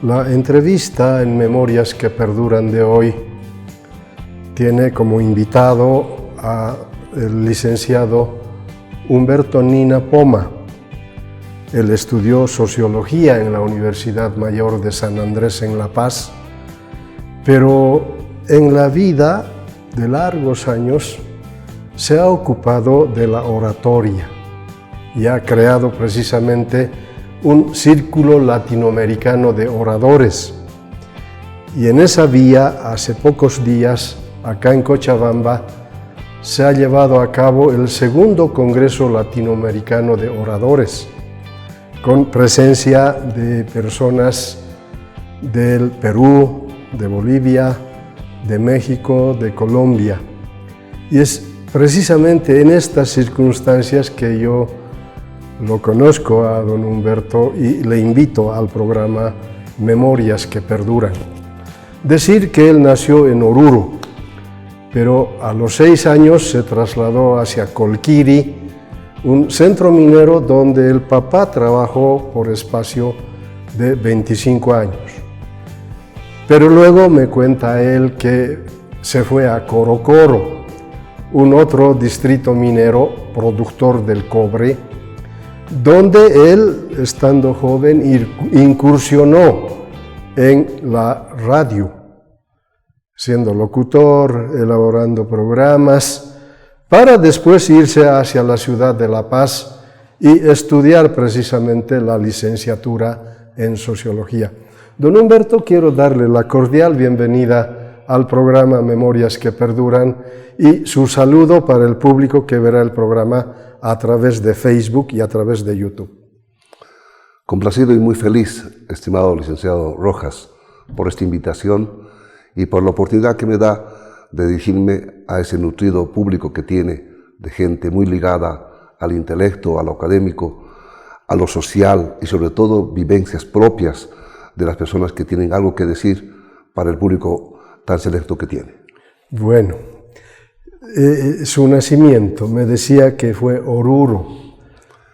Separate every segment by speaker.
Speaker 1: La entrevista en Memorias que Perduran de hoy tiene como invitado al licenciado Humberto Nina Poma. Él estudió Sociología en la Universidad Mayor de San Andrés en La Paz, pero en la vida de largos años se ha ocupado de la oratoria y ha creado precisamente un círculo latinoamericano de oradores. Y en esa vía, hace pocos días, acá en Cochabamba, se ha llevado a cabo el segundo Congreso Latinoamericano de Oradores, con presencia de personas del Perú, de Bolivia, de México, de Colombia. Y es precisamente en estas circunstancias que yo lo conozco a don Humberto y le invito al programa Memorias que Perduran. Decir que él nació en Oruro, pero a los 6 años se trasladó hacia Colquiri, un centro minero donde el papá trabajó por espacio de 25 años. Pero luego me cuenta él que se fue a Corocoro, un otro distrito minero productor del cobre, donde él, estando joven, incursionó en la radio, siendo locutor, elaborando programas, para después irse hacia la ciudad de La Paz y estudiar precisamente la licenciatura en Sociología. Don Humberto, quiero darle la cordial bienvenida al programa Memorias que Perduran y su saludo para el público que verá el programa a través de Facebook y a través de YouTube.
Speaker 2: Complacido y muy feliz, estimado licenciado Rojas, por esta invitación y por la oportunidad que me da de dirigirme a ese nutrido público que tiene de gente muy ligada al intelecto, a lo académico, a lo social y sobre todo vivencias propias de las personas que tienen algo que decir para el público tan selecto que tiene.
Speaker 1: Bueno, su nacimiento, me decía que fue Oruro,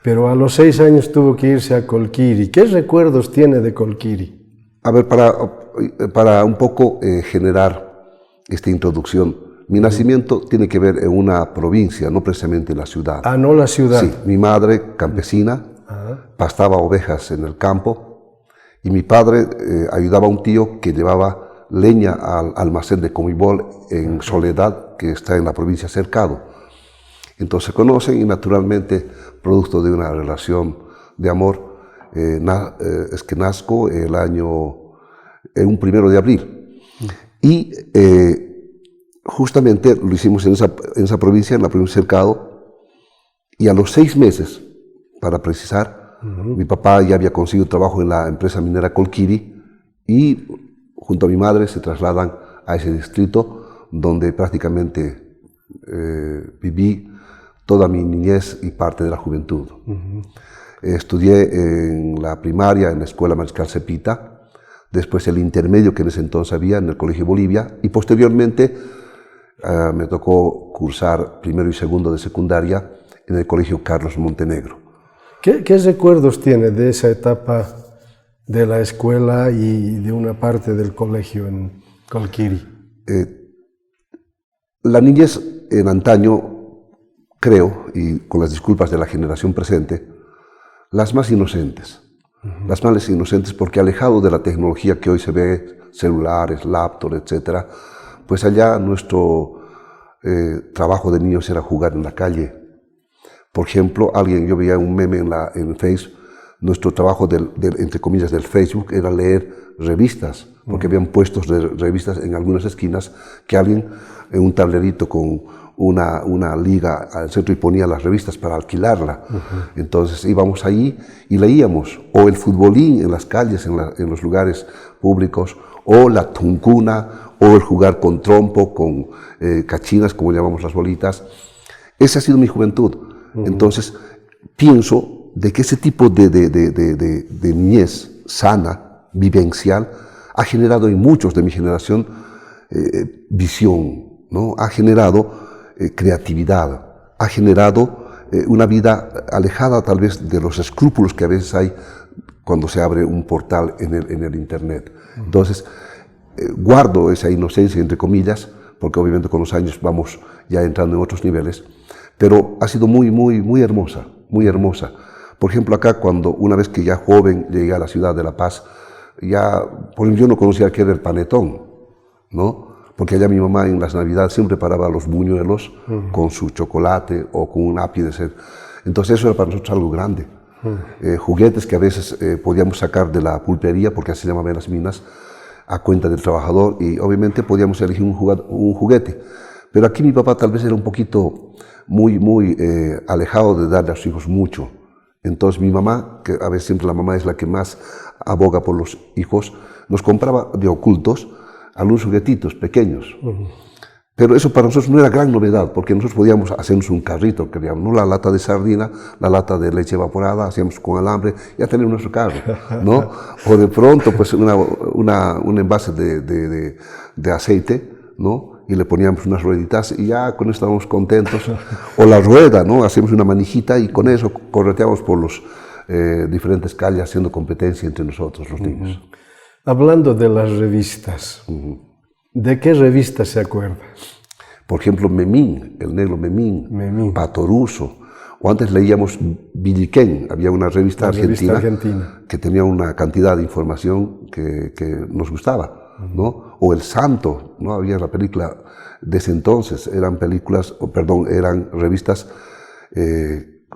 Speaker 1: pero a los 6 años tuvo que irse a Colquiri. ¿Qué recuerdos tiene de Colquiri?
Speaker 2: A ver, para un poco generar esta introducción, mi nacimiento tiene que ver en una provincia, no precisamente en la ciudad.
Speaker 1: Ah, no la ciudad.
Speaker 2: Sí, mi madre, campesina, pastaba ovejas en el campo y mi padre ayudaba a un tío que llevaba leña al almacén de Comibol en Soledad, que está en la provincia de Cercado. Entonces se conocen y naturalmente, producto de una relación de amor, es que nazco el año, un 1 de abril. Y justamente lo hicimos en esa provincia, en la provincia de Cercado, y a los 6 meses, para precisar, mi papá ya había conseguido trabajo en la empresa minera Colquiri y junto a mi madre se trasladan a ese distrito donde prácticamente viví toda mi niñez y parte de la juventud. Estudié en la primaria en la Escuela Mariscal Cepita, después el intermedio que en ese entonces había en el Colegio Bolivia y posteriormente me tocó cursar 1º y 2º de secundaria en el Colegio Carlos Montenegro.
Speaker 1: ¿Qué recuerdos tiene de esa etapa de la escuela y de una parte del colegio en Colquiri?
Speaker 2: La niñez en antaño, creo, y con las disculpas de la generación presente, las más inocentes. Las más inocentes porque alejado de la tecnología que hoy se ve, celulares, laptops, etc., pues allá nuestro trabajo de niños era jugar en la calle. Por ejemplo, yo veía un meme en Facebook, nuestro trabajo entre comillas del Facebook era leer revistas, porque habían puestos de revistas en algunas esquinas que alguien en un tablerito con una liga al centro y ponía las revistas para alquilarla. Entonces íbamos ahí y leíamos, o el futbolín en las calles, en los lugares públicos, o la tuncuna, o el jugar con trompo, con cachinas, como llamamos las bolitas. Esa ha sido mi juventud. Entonces pienso de que ese tipo de niñez sana, vivencial, ha generado en muchos de mi generación visión, ¿no? Ha generado creatividad, ha generado una vida alejada tal vez de los escrúpulos que a veces hay cuando se abre un portal en el Internet. Entonces, guardo esa inocencia, entre comillas, porque obviamente con los años vamos ya entrando en otros niveles, pero ha sido muy hermosa, muy hermosa. Por ejemplo, acá cuando una vez que ya joven llegué a la ciudad de La Paz, ya, por ejemplo, yo no conocía qué era el panetón, ¿no? Porque allá mi mamá en las Navidades siempre preparaba los buñuelos con su chocolate o con un ápice de sed. Entonces eso era para nosotros algo grande. Juguetes que a veces podíamos sacar de la pulpería, porque así se llamaban las minas, a cuenta del trabajador, y obviamente podíamos elegir un juguete. Pero aquí mi papá tal vez era un poquito muy alejado de darle a sus hijos mucho. Entonces mi mamá, que a veces siempre la mamá es la que más aboga por los hijos, nos compraba de ocultos algunos juguetitos pequeños. Pero eso para nosotros no era gran novedad, porque nosotros podíamos hacernos un carrito, queríamos, ¿no? La lata de sardina, la lata de leche evaporada, hacíamos con alambre, ya teníamos nuestro carro, ¿no? O de pronto, pues, un envase de aceite, ¿no? Y le poníamos unas rueditas y ya con eso estábamos contentos. O la rueda, ¿no? Hacíamos una manijita y con eso correteábamos por los diferentes calles haciendo competencia entre nosotros, los niños.
Speaker 1: Hablando de las revistas, ¿de qué revista se acuerda?
Speaker 2: Por ejemplo, Memín, el negro Memín, Patoruso, o antes leíamos Villiquén, había una revista argentina que tenía una cantidad de información que nos gustaba, ¿no? O El Santo, ¿no? Había la película de ese entonces, eran revistas,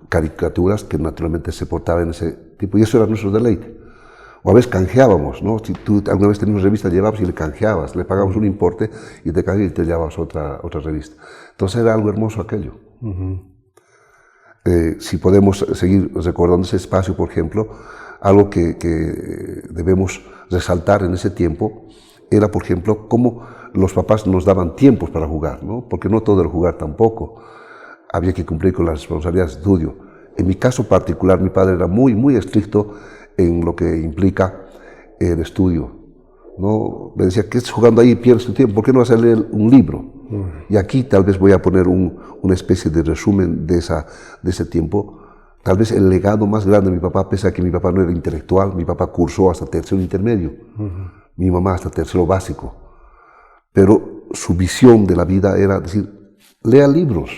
Speaker 2: caricaturas que naturalmente se portaban en ese tipo, y eso era nuestro deleite. O a veces canjeábamos, ¿no? Si tú alguna vez tenías una revista, llevabas y le canjeabas, le pagabas un importe y te canjeabas y te llevabas otra revista. Entonces era algo hermoso aquello. Si podemos seguir recordando ese espacio, por ejemplo, algo que debemos resaltar en ese tiempo era, por ejemplo, cómo los papás nos daban tiempos para jugar, ¿no? Porque no todo era jugar tampoco. Había que cumplir con las responsabilidades de estudio. En mi caso particular, mi padre era muy estricto en lo que implica el estudio, ¿no? Me decía, ¿qué estás jugando ahí? Pierdes tu tiempo, ¿por qué no vas a leer un libro? Y aquí tal vez voy a poner una especie de resumen de ese tiempo. Tal vez el legado más grande de mi papá, pese a que mi papá no era intelectual, mi papá cursó hasta tercero intermedio, mi mamá hasta tercero básico, pero su visión de la vida era decir, lea libros,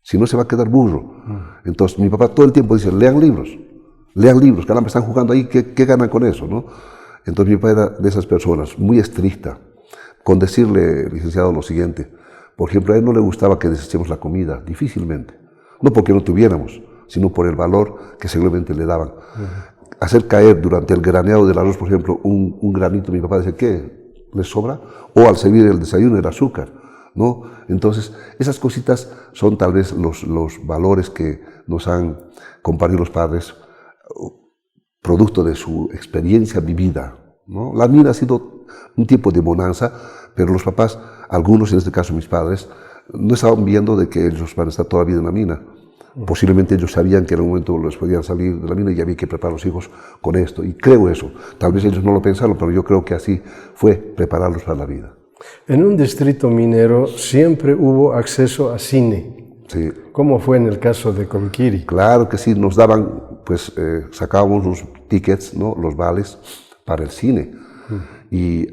Speaker 2: si no se va a quedar burro. Entonces mi papá todo el tiempo dice, lean libros, caramba, están jugando ahí, ¿qué ganan con eso, no? Entonces mi papá era de esas personas, muy estricta, con decirle, licenciado, lo siguiente. Por ejemplo, a él no le gustaba que desechemos la comida, difícilmente. No porque no tuviéramos, sino por el valor que seguramente le daban. Hacer caer durante el graneado del arroz, por ejemplo, un granito, mi papá decía, ¿qué? ¿Les sobra? O al servir el desayuno, el azúcar, ¿no? Entonces, esas cositas son tal vez los valores que nos han compartido los padres, producto de su experiencia vivida, ¿no? La mina ha sido un tiempo de bonanza, pero los papás, algunos, en este caso mis padres, no estaban viendo de que ellos van a estar toda la vida en la mina. Posiblemente ellos sabían que en un momento les podían salir de la mina y había que preparar a los hijos con esto, y creo eso. Tal vez ellos no lo pensaron, pero yo creo que así fue prepararlos para la vida.
Speaker 1: En un distrito minero siempre hubo acceso a cine.
Speaker 2: Sí.
Speaker 1: ¿Cómo fue en el caso de Colquiri?
Speaker 2: Claro que sí, nos daban, pues sacábamos los tickets, ¿no? Los vales para el cine. Y,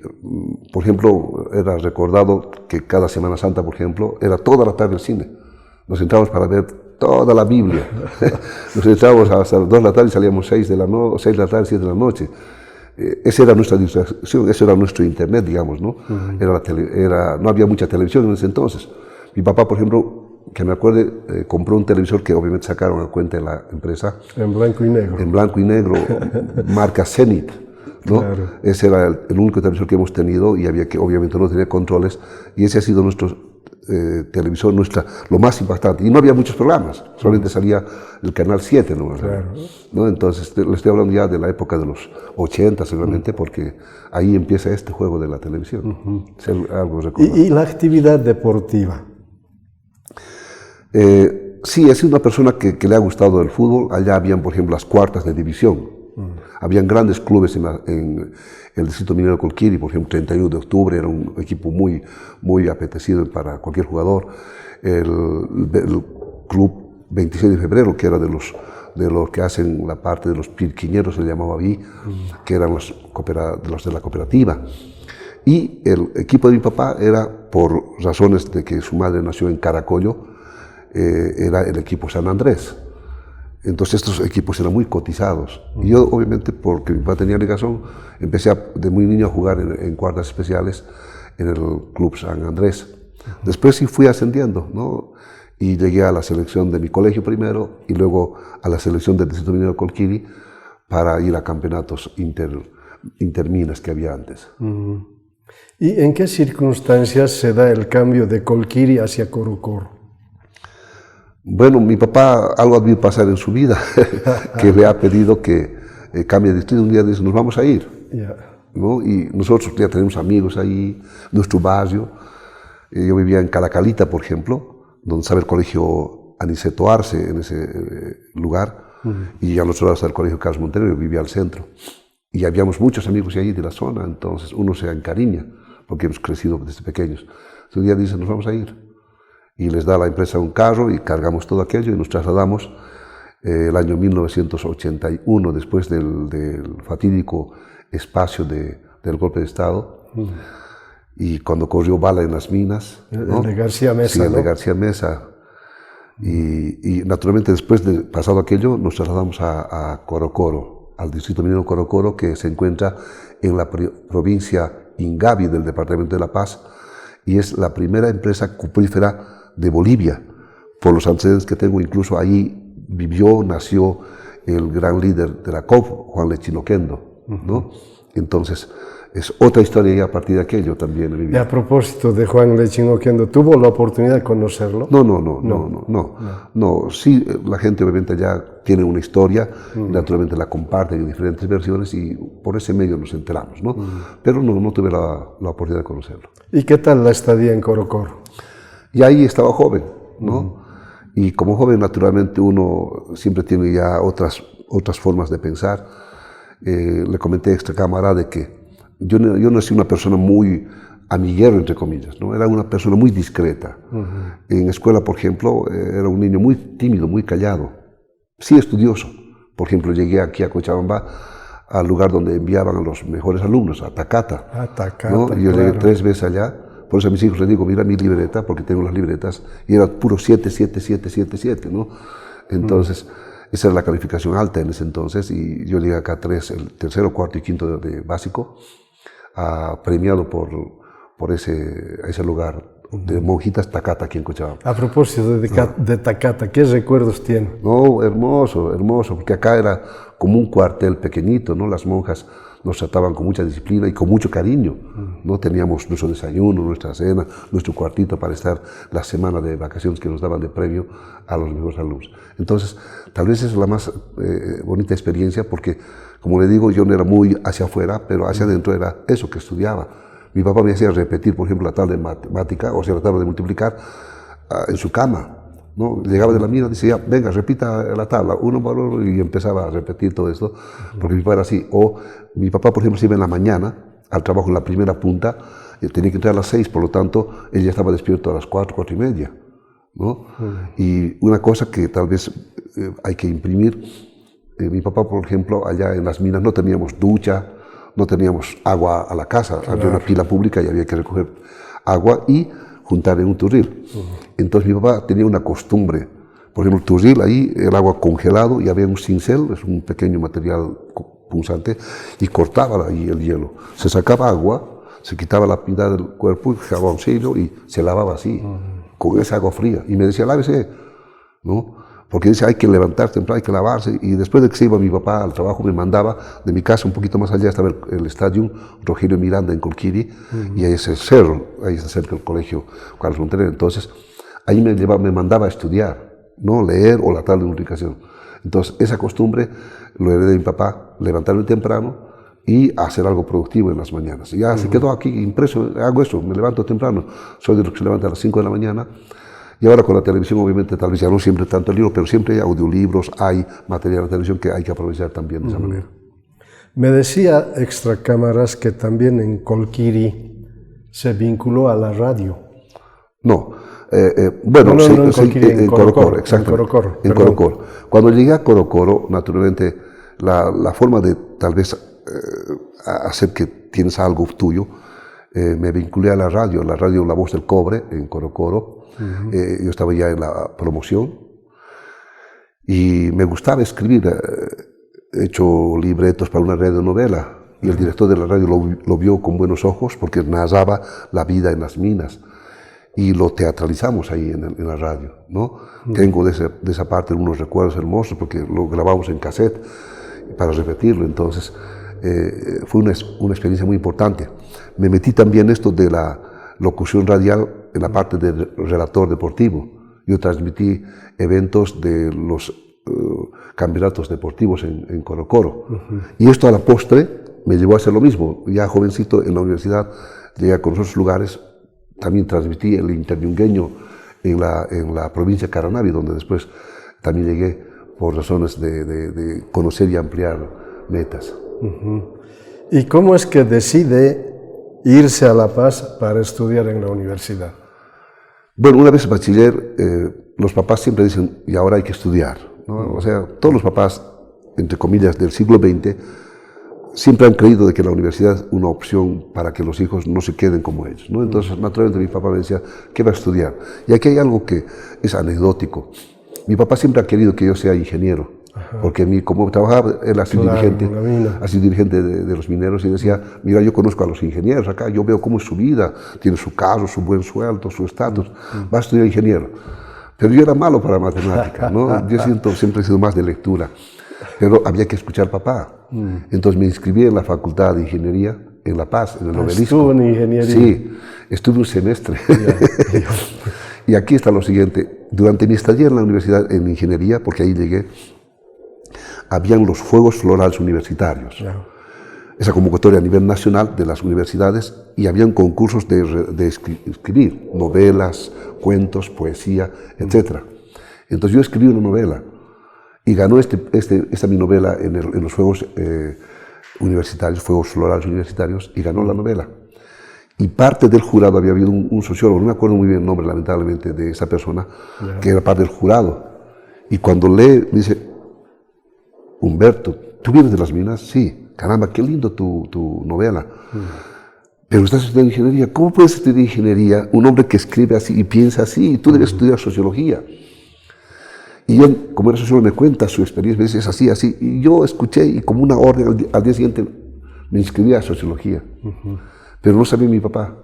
Speaker 2: por ejemplo, era recordado que cada Semana Santa, por ejemplo, era toda la tarde el cine. Nos entrábamos para ver toda la Biblia. Nos entrábamos hasta las 2 de la tarde y salíamos 6 de la tarde, 7 de la noche. Esa era nuestra distracción, eso era nuestro internet, digamos, ¿no? No había mucha televisión en ese entonces. Mi papá, por ejemplo, que me acuerde, compró un televisor que obviamente sacaron a cuenta de la empresa.
Speaker 1: En blanco y negro. En
Speaker 2: blanco y negro, marca Zenith, ¿no? Claro. Ese era el único televisor que hemos tenido y había que, obviamente, no tenía controles, y ese ha sido nuestro televisor, lo más impactante. Y no había muchos programas, solamente salía el canal 7, ¿no? Claro. ¿No? Entonces, le estoy hablando ya de la época de los 80, seguramente, porque ahí empieza este juego de la televisión. Es algo
Speaker 1: ¿Y la actividad deportiva?
Speaker 2: Sí, he sido una persona que le ha gustado el fútbol. Allá habían, por ejemplo, las cuartas de división. Habían grandes clubes en el distrito minero de Colquiri, por ejemplo, 31 de octubre era un equipo muy apetecido para cualquier jugador. El club 26 de febrero, que era de de los que hacen la parte de los pirquiñeros, se le llamaba ahí, que eran los de la cooperativa. Y el equipo de mi papá era, por razones de que su madre nació en Caracollo, era el equipo San Andrés. Entonces estos equipos eran muy cotizados. Y yo, obviamente, porque mi papá tenía ligazón, empecé de muy niño a jugar en cuartas especiales en el Club San Andrés. Después sí fui ascendiendo, ¿no? Y llegué a la selección de mi colegio primero y luego a la selección del Distrito Minero Colquiri para ir a campeonatos interminas que había antes.
Speaker 1: ¿Y en qué circunstancias se da el cambio de Colquiri hacia Corocoro?
Speaker 2: Bueno, mi papá algo ha debido pasar en su vida, que le ha pedido que cambie de distrito. Un día dice, nos vamos a ir, ¿no? Y nosotros ya tenemos amigos ahí, nuestro barrio. Yo vivía en Calacalita, por ejemplo, donde estaba el colegio Aniceto Arce, en ese lugar, y al otro lado está el colegio Carlos Montero, yo vivía al centro. Y habíamos muchos amigos ahí de la zona, entonces uno se encariña, porque hemos crecido desde pequeños. Entonces un día dicen, nos vamos a ir. Y les da a la empresa un carro y cargamos todo aquello y nos trasladamos el año 1981, después del fatídico espacio del golpe de Estado. Y cuando corrió bala en las minas. ¿No?
Speaker 1: El de García Mesa.
Speaker 2: Sí, el de García Mesa. Y naturalmente después de pasado aquello nos trasladamos a Corocoro, al distrito minero Corocoro, que se encuentra en la provincia Ingavi del departamento de La Paz y es la primera empresa cuprífera de Bolivia. Por los antecedentes que tengo, incluso ahí vivió, nació el gran líder de la COP, Juan Lechín Oquendo, ¿no? Entonces, es otra historia y a partir de aquello también viví.
Speaker 1: Y a propósito de Juan Lechín Oquendo, ¿tuvo la oportunidad de conocerlo?
Speaker 2: No. Sí, la gente obviamente ya tiene una historia, y naturalmente la comparten en diferentes versiones y por ese medio nos enteramos, ¿no? Pero no tuve la oportunidad de conocerlo.
Speaker 1: ¿Y qué tal la estadía en Corocoro?
Speaker 2: Y ahí estaba joven, ¿no? Y como joven, naturalmente, uno siempre tiene ya otras formas de pensar. Le comenté a esta cámara de que yo no soy una persona muy amiguero, entre comillas, ¿no? Era una persona muy discreta. En escuela, por ejemplo, era un niño muy tímido, muy callado. Sí estudioso. Por ejemplo, llegué aquí a Cochabamba, al lugar donde enviaban a los mejores alumnos, a Tacata. ¿No? Y yo llegué 3 veces allá. Por eso a mis hijos les digo, mira mi libreta, porque tengo las libretas, y era puro 7, 7, 7, 7, 7, ¿no? Entonces, esa era la calificación alta en ese entonces, y yo llegué acá 3, el tercero, cuarto y quinto de básico, premiado por ese lugar de Monjitas Tacata aquí en Cochabamba.
Speaker 1: A propósito de Tacata, ¿qué recuerdos tiene?
Speaker 2: No, hermoso, porque acá era como un cuartel pequeñito, ¿no? Las monjas nos trataban con mucha disciplina y con mucho cariño, ¿no? Teníamos nuestro desayuno, nuestra cena, nuestro cuartito para estar la semana de vacaciones que nos daban de premio a los mejores alumnos. Entonces, tal vez es la más bonita experiencia porque, como le digo, yo no era muy hacia afuera, pero hacia adentro era eso que estudiaba. Mi papá me hacía repetir, por ejemplo, la tabla de matemática, o sea, la tabla de multiplicar, en su cama, ¿no? Llegaba de la mina y decía, venga, repita la tabla, uno por uno, y empezaba a repetir todo esto, porque mi papá era así. O mi papá, por ejemplo, se iba en la mañana al trabajo en la primera punta, tenía que entrar a las 6, por lo tanto, él ya estaba despierto a las 4, 4 y media, ¿no? Y una cosa que tal vez hay que imprimir, mi papá, por ejemplo, allá en las minas no teníamos ducha, no teníamos agua a la casa, había una pila pública y había que recoger agua y juntar en un turril. Entonces mi papá tenía una costumbre, por ejemplo, el turril ahí, el agua congelado y había un cincel, es un pequeño material punzante, y cortaba ahí el hielo. Se sacaba agua, se quitaba la pintada del cuerpo, jaboncillo y se lavaba así, con esa agua fría. Y me decía, lávese, ¿no? Porque dice, hay que levantarse temprano, hay que lavarse. Y después de que se iba mi papá al trabajo, me mandaba de mi casa un poquito más allá, estaba el estadio Rogelio Miranda en Colquiri, y ahí es el cerro, ahí está cerca del colegio Carlos Montero. Entonces, ahí me mandaba a estudiar, ¿no? Leer o la tabla de multiplicación. Entonces, esa costumbre lo heredé de mi papá, levantarme temprano y hacer algo productivo en las mañanas. Y ya se quedó aquí impreso, hago eso, me levanto temprano, soy de los que se levanta a las 5 de la mañana. Y ahora con la televisión, obviamente, tal vez ya no siempre tanto el libro, pero siempre hay audiolibros, hay material de televisión que hay que aprovechar también de esa manera.
Speaker 1: Me decía extracámaras que también en Colquiri se vinculó a la radio.
Speaker 2: No, Bueno,
Speaker 1: no,
Speaker 2: sí,
Speaker 1: no en
Speaker 2: sí,
Speaker 1: Colquiri,
Speaker 2: en Corocoro, exacto.
Speaker 1: En Corocoro,
Speaker 2: En
Speaker 1: perdón.
Speaker 2: Corocoro. Cuando llegué a Corocoro, naturalmente, la forma de tal vez hacer que tienes algo tuyo, me vinculé a la radio La Voz del Cobre, en Corocoro. Yo estaba ya en la promoción y me gustaba escribir. He hecho libretos para una radionovela y el director de la radio lo vio con buenos ojos porque narraba la vida en las minas. Y lo teatralizamos ahí en la radio, ¿no? Tengo de esa parte unos recuerdos hermosos porque lo grabamos en cassette para repetirlo, entonces fue una experiencia muy importante. Me metí también en esto de la locución radial en la parte del relator deportivo. Yo transmití eventos de los campeonatos deportivos en Corocoro. Y esto a la postre me llevó a hacer lo mismo. Ya jovencito en la universidad llegué a conocer otros lugares. También transmití el interyungueño en la provincia de Caranavi, donde después también llegué por razones de conocer y ampliar metas.
Speaker 1: ¿Y cómo es que decide irse a La Paz para estudiar en la universidad?
Speaker 2: Bueno, una vez bachiller, los papás siempre dicen, y ahora hay que estudiar, ¿no? O sea, todos los papás, entre comillas, del siglo XX, siempre han creído de que la universidad es una opción para que los hijos no se queden como ellos, ¿no? Entonces, naturalmente, mi papá me decía, ¿qué va a estudiar? Y aquí hay algo que es anecdótico. Mi papá siempre ha querido que yo sea ingeniero, porque como trabajaba, él ha sido dirigente de los mineros y decía, mira, yo conozco a los ingenieros acá, yo veo cómo es su vida, tiene su carro, su buen sueldo, su estatus, va a estudiar ingeniero. Pero yo era malo para matemática, ¿no? Yo siempre he sido más de lectura. Pero había que escuchar papá. Entonces me inscribí en la Facultad de Ingeniería en La Paz, en el Obelisco.
Speaker 1: ¿Estuvo en ingeniería?
Speaker 2: Sí, estuve un semestre. Y aquí está lo siguiente. Durante mi estadía en la universidad en Ingeniería, porque ahí llegué, habían los Juegos Florales Universitarios. Esa convocatoria a nivel nacional de las universidades y habían concursos de escribir novelas, cuentos, poesía, etc. Entonces yo escribí una novela. Y ganó esta mi novela en los Juegos Universitarios, Juegos Florales Universitarios, y ganó la novela. Y parte del jurado, había habido un sociólogo, no me acuerdo muy bien el nombre, lamentablemente, de esa persona, que era parte del jurado. Y cuando lee, me dice, Humberto, ¿tú vienes de las minas? Sí. Caramba, qué lindo tu novela. Pero estás estudiando ingeniería. ¿Cómo puedes estudiar ingeniería un hombre que escribe así y piensa así? Tú debes estudiar sociología. Y él, como era sociólogo, me cuenta su experiencia, me dice, es así, así. Y yo escuché y como una orden, al día siguiente me inscribí a sociología. Pero no sabía mi papá.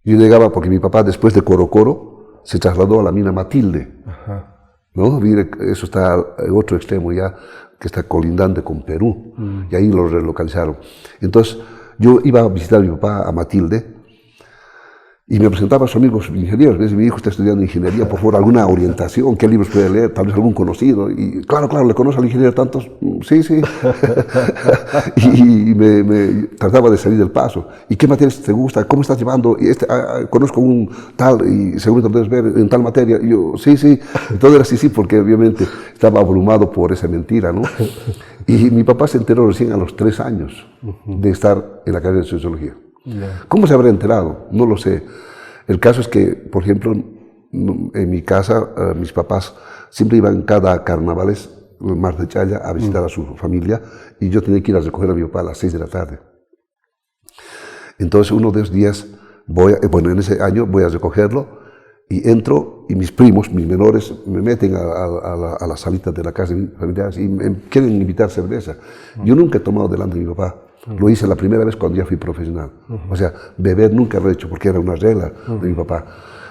Speaker 2: Yo llegaba, porque mi papá después de Corocoro se trasladó a la mina Matilde. ¿No? Eso está en otro extremo ya, que está colindante con Perú. Y ahí lo relocalizaron. Entonces yo iba a visitar a mi papá a Matilde. Y me presentaba a sus amigos ingenieros. Me dice, mi hijo está estudiando ingeniería, por favor, alguna orientación, qué libros puede leer, tal vez algún conocido. Y claro, ¿le conoce al ingeniero tantos? Sí, sí. y me trataba de salir del paso. ¿Y qué materias te gusta? ¿Cómo estás llevando? Y conozco un tal, y seguro te lo debes ver en tal materia. Y yo, sí, sí. Y todo era sí, porque obviamente estaba abrumado por esa mentira, ¿no? Y mi papá se enteró recién a los 3 años de estar en la carrera de sociología. ¿Cómo se habrá enterado? No lo sé. El caso es que, por ejemplo, en mi casa, mis papás siempre iban cada carnavales, el Mar de Chaya, a visitar a su familia y yo tenía que ir a recoger a mi papá a las 6 de la tarde. Entonces, uno de los días, en ese año voy a recogerlo y entro y mis primos, mis menores, me meten a la salita de la casa de mis familiares y me quieren invitar cerveza. Yo nunca he tomado delante de mi papá. Lo hice la primera vez cuando ya fui profesional. O sea, beber nunca lo he hecho porque era una regla de mi papá.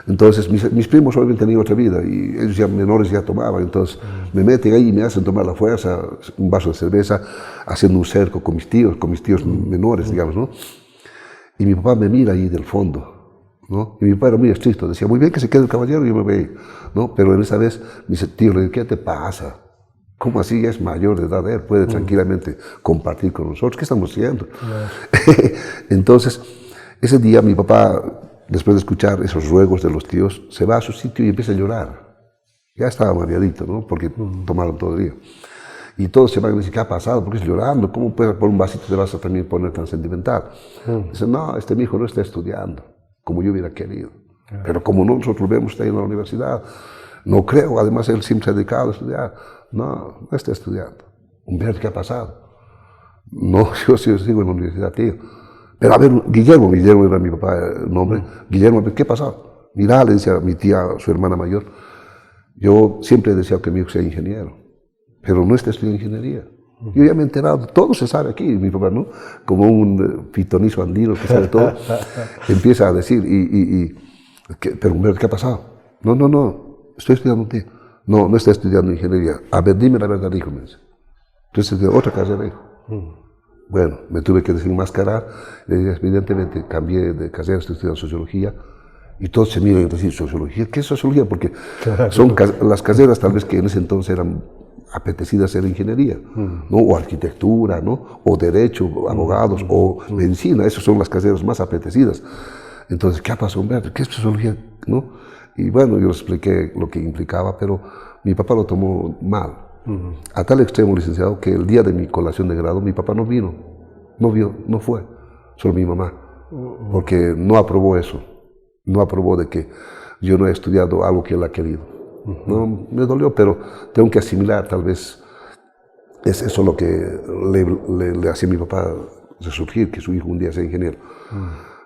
Speaker 2: Entonces, mis primos obviamente tenían otra vida y ellos ya menores ya tomaban. Entonces, me meten ahí y me hacen tomar la fuerza, un vaso de cerveza, haciendo un cerco con mis tíos menores, digamos, ¿no? Y mi papá me mira ahí del fondo, ¿no? Y mi papá era muy estricto, decía, muy bien que se quede el caballero, yo me voy, ¿no? Pero en esa vez me dice, tío, ¿qué te pasa? ¿Cómo así? Ya es mayor de edad, él puede tranquilamente compartir con nosotros. ¿Qué estamos haciendo? Entonces, ese día mi papá, después de escuchar esos ruegos de los tíos, se va a su sitio y empieza a llorar. Ya estaba mareadito, ¿no? Porque tomaron todo el día. Y todos se van a decir, ¿qué ha pasado? ¿Por qué está llorando? ¿Cómo puedes por un vasito te vas a también poner tan sentimental? Dice, no, mi hijo no está estudiando como yo hubiera querido. Pero como nosotros vemos está en la universidad, no creo, además él siempre se ha dedicado a estudiar. No está estudiando. Humberto, ¿qué ha pasado? No, yo sigo en la universidad, tío. Pero a ver, Guillermo era mi papá, el nombre. Guillermo, ¿qué ha pasado? Mira, le decía a mi tía, su hermana mayor, yo siempre he deseado que mi hijo sea ingeniero, pero no está estudiando ingeniería. Yo ya me he enterado, todo se sabe aquí, mi papá, ¿no? Como un pitonizo andino que sabe todo, empieza a decir, pero Humberto, ¿qué ha pasado? No, estoy estudiando, tío. No está estudiando ingeniería. A ver, dime la verdad, hijo, me dice. Entonces, de otra carrera, hijo. Bueno, me tuve que desenmascarar, evidentemente cambié de carrera, estoy estudiando sociología, y todos se miran y dicen, ¿sociología? ¿Qué es sociología? Porque son las carreras tal vez que en ese entonces eran apetecidas en ingeniería, ¿no? O arquitectura, ¿no? O derecho, abogados, o medicina, esas son las carreras más apetecidas. Entonces, ¿qué ha pasado, Humberto? ¿Qué es sociología? ¿No? Y bueno, yo les expliqué lo que implicaba, pero mi papá lo tomó mal. A tal extremo, licenciado, que el día de mi colación de grado, mi papá no vino, no fue, solo mi mamá, porque no aprobó eso, no aprobó de que yo no he estudiado algo que él ha querido. No, me dolió, pero tengo que asimilar, tal vez, es eso lo que le hacía a mi papá resurgir, que su hijo un día sea ingeniero.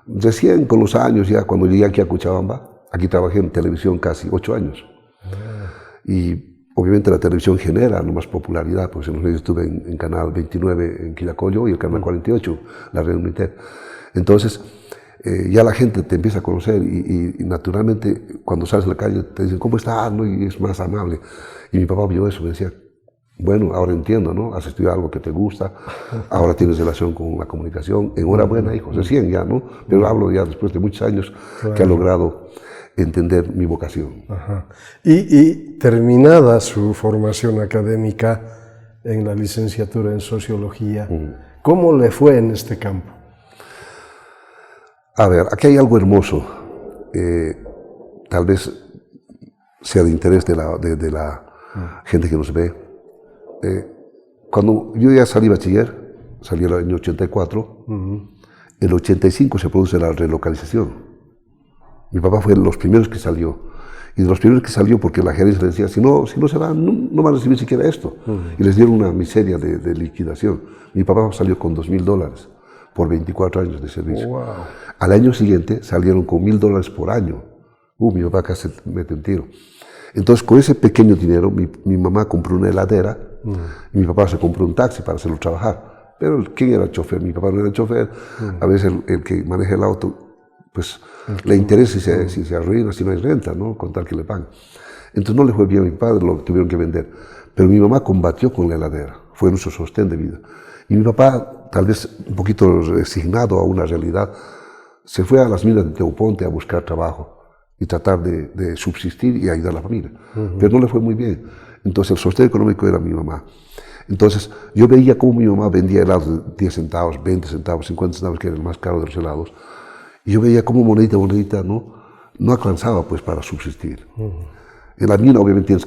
Speaker 2: Recién con los años, ya cuando llegué aquí a Cochabamba, aquí trabajé en televisión casi 8 años, y obviamente la televisión genera no más popularidad, pues en los medios estuve en Canal 29 en Quillacollo y el Canal 48, la Red Uniter. Entonces, ya la gente te empieza a conocer y naturalmente cuando sales a la calle te dicen, ¿cómo estás? ¿No? Y es más amable. Y mi papá vio eso, me decía, bueno, ahora entiendo, ¿no? Has estudiado algo que te gusta, ahora tienes relación con la comunicación, enhorabuena, hijo, recién ya, ¿no? Pero hablo ya después de muchos años que ha logrado entender mi vocación.
Speaker 1: Ajá. Y terminada su formación académica en la licenciatura en Sociología, ¿cómo le fue en este campo?
Speaker 2: A ver, aquí hay algo hermoso, tal vez sea de interés de la gente que nos ve. Cuando yo ya salí bachiller, salí en el año 84, en el 85 se produce la relocalización. Mi papá fue de los primeros que salió, y de los primeros que salió porque la gerencia le decía, si no se van, no van a recibir siquiera esto, y les dieron una miseria de liquidación. Mi papá salió con $2.000 por 24 años de servicio. Wow. Al año siguiente salieron con $1.000 por año. Mi papá casi mete un tiro. Entonces, con ese pequeño dinero, mi mamá compró una heladera, y mi papá se compró un taxi para hacerlo trabajar. Pero ¿quién era el chofer? Mi papá no era el chofer. A veces el que maneja el auto, pues le interesa si se arruina, si no hay renta, ¿no? Con tal que le pagan. Entonces no le fue bien a mi padre, lo tuvieron que vender. Pero mi mamá combatió con la heladera, fue nuestro sostén de vida. Y mi papá, tal vez un poquito resignado a una realidad, se fue a las minas de Teoponte a buscar trabajo y tratar de subsistir y ayudar a la familia. Pero no le fue muy bien. Entonces el sostén económico era mi mamá. Entonces yo veía cómo mi mamá vendía helados de 10 centavos, 20 centavos, 50 centavos, que era el más caro de los helados. Y yo veía cómo monedita no alcanzaba pues para subsistir. En la mina obviamente tienes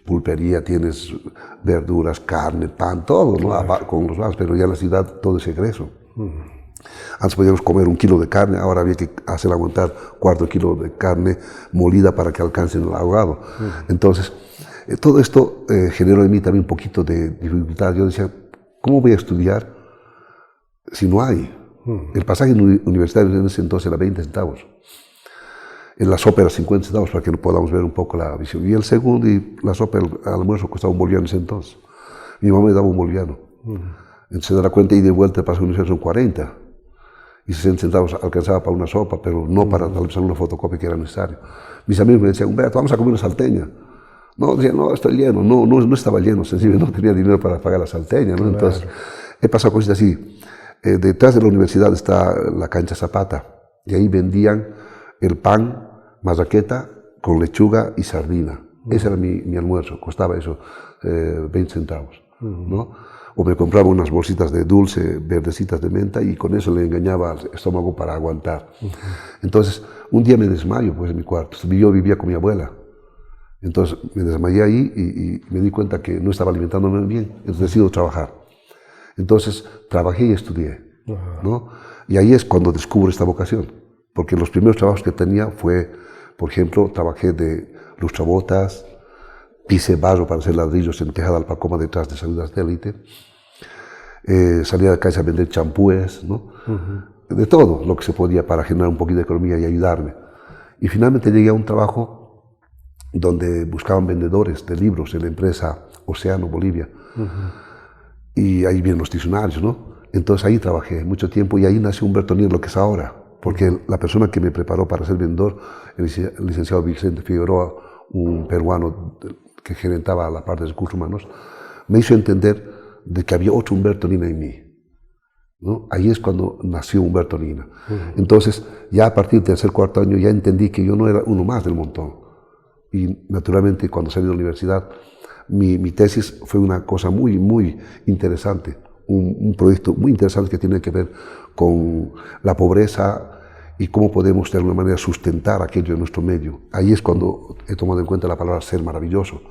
Speaker 2: pulpería, tienes verduras, carne, pan, todo, ¿no? Con los vasos, pero ya en la ciudad todo es egreso. Antes podíamos comer 1 kilo de carne, ahora había que hacer aguantar 1/4 kilo de carne molida para que alcancen el ahogado. Entonces, todo esto generó en mí también un poquito de dificultad. Yo decía, ¿cómo voy a estudiar si no hay? El pasaje universitario en ese entonces era 20 centavos. En la sopa era 50 centavos para que podamos ver un poco la visión. Y el segundo, y la sopa, el almuerzo costaba $1 en ese entonces. Mi mamá me daba $1. Entonces se da cuenta y de vuelta el pasaje universitario son 40. Y 60 centavos alcanzaba para una sopa, pero no para tal vez una fotocopia que era necesario. Mis amigos me decían, Humberto, vamos a comer una salteña. No, decía, no, estoy lleno. No estaba lleno, sencillamente no tenía dinero para pagar la salteña, ¿no? Entonces, he pasado cosas así. Detrás de la universidad está la cancha Zapata, y ahí vendían el pan, marraqueta, con lechuga y sardina. Ese era mi almuerzo, costaba eso, 20 centavos, ¿no? O me compraba unas bolsitas de dulce, verdecitas de menta, y con eso le engañaba al estómago para aguantar. Entonces, un día me desmayo pues, en mi cuarto. Yo vivía con mi abuela. Entonces, me desmayé ahí y me di cuenta que no estaba alimentándome bien. Entonces, decido trabajar. Entonces, trabajé y estudié, ¿no? Y ahí es cuando descubro esta vocación. Porque los primeros trabajos que tenía fue Por ejemplo, trabajé de lustrabotas, pisé barro para hacer ladrillos en Tejada Alpacoma detrás de Saludas de Élite. Salía de casa a vender champúes, ¿no? De todo lo que se podía para generar un poquito de economía y ayudarme. Y finalmente llegué a un trabajo donde buscaban vendedores de libros en la empresa Océano Bolivia. Y ahí vienen los diccionarios, ¿no? Entonces ahí trabajé mucho tiempo y ahí nació Humberto Nina, lo que es ahora. Porque la persona que me preparó para ser vendedor, el licenciado Vicente Figueroa, un peruano que gerentaba la parte de recursos humanos, me hizo entender de que había otro Humberto Nina en mí, ¿no? Ahí es cuando nació Humberto Nina. Entonces, ya a partir del tercer, cuarto año, ya entendí que yo no era uno más del montón. Y naturalmente, cuando salí de la universidad, mi tesis fue una cosa muy, muy interesante. Un proyecto muy interesante que tiene que ver con la pobreza y cómo podemos de alguna manera sustentar aquello en nuestro medio. Ahí es cuando he tomado en cuenta la palabra ser maravilloso,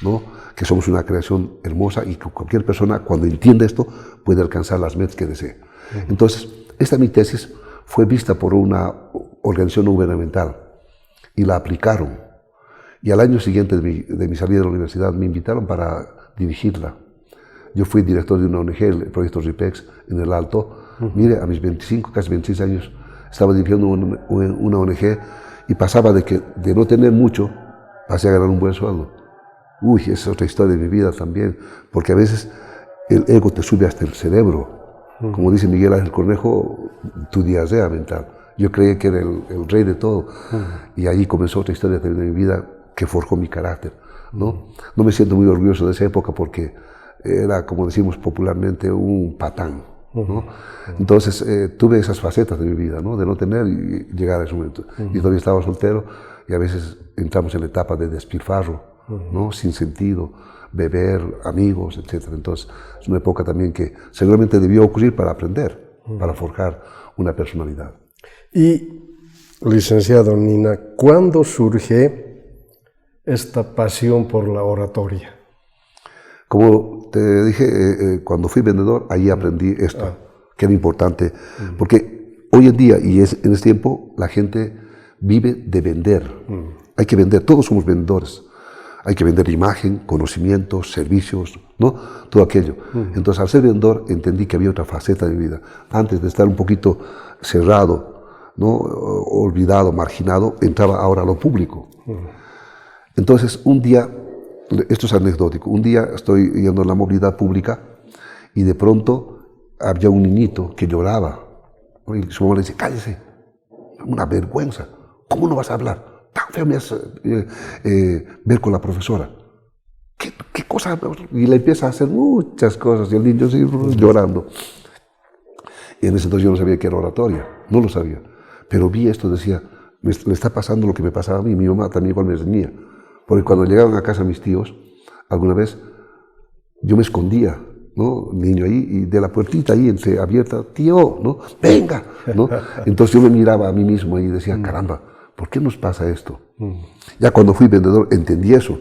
Speaker 2: ¿no? Que somos una creación hermosa y que cualquier persona, cuando entiende esto, puede alcanzar las metas que desee. Entonces, esta mi tesis fue vista por una organización no gubernamental y la aplicaron. Y al año siguiente de mi salida de la universidad me invitaron para dirigirla. Yo fui director de una ONG, el proyecto RIPEX, en el Alto. Mire, a mis 25, casi 26 años, estaba dirigiendo una ONG y pasaba de no tener mucho, pasé a ganar un buen sueldo. Uy, esa es otra historia de mi vida también, porque a veces el ego te sube hasta el cerebro. Como dice Miguel Ángel Cornejo, tu diarrea mental. Yo creí que era el rey de todo. Y ahí comenzó otra historia de mi vida que forjó mi carácter, ¿no? No me siento muy orgulloso de esa época porque era, como decimos popularmente, un patán, ¿no? Entonces tuve esas facetas de mi vida, ¿no? De no tener y llegar a ese momento. Y todavía estaba soltero y a veces entramos en la etapa de despilfarro, ¿no? Sin sentido, beber, amigos, etc. Entonces es una época también que seguramente debió ocurrir para aprender, para forjar una personalidad.
Speaker 1: Y, licenciado Nina, ¿cuándo surge esta pasión por la oratoria?
Speaker 2: Como te dije, cuando fui vendedor, ahí aprendí esto, que era importante, porque hoy en día, y en este tiempo, la gente vive de vender. Hay que vender, todos somos vendedores. Hay que vender imagen, conocimientos, servicios, ¿no? Todo aquello. Entonces, al ser vendedor, entendí que había otra faceta de mi vida. Antes de estar un poquito cerrado, ¿no? Olvidado, marginado, entraba ahora a lo público. Entonces, un día, esto es anecdótico, un día estoy yendo en la movilidad pública y de pronto había un niñito que lloraba. Y su mamá le dice, cállese, una vergüenza, ¿cómo no vas a hablar? Tan feo me hace ver con la profesora. ¿Qué cosa? Y le empieza a hacer muchas cosas y el niño sigue llorando. Y en ese entonces yo no sabía que era oratoria, no lo sabía. Pero vi esto, decía, le está pasando lo que me pasaba a mí, mi mamá también igual me enseñaba. Porque cuando llegaban a casa mis tíos, alguna vez yo me escondía, ¿no? Niño ahí, y de la puertita ahí abierta, tío, ¿no? Venga, ¿no? Entonces yo me miraba a mí mismo y decía, caramba, ¿por qué nos pasa esto? Ya cuando fui vendedor entendí eso,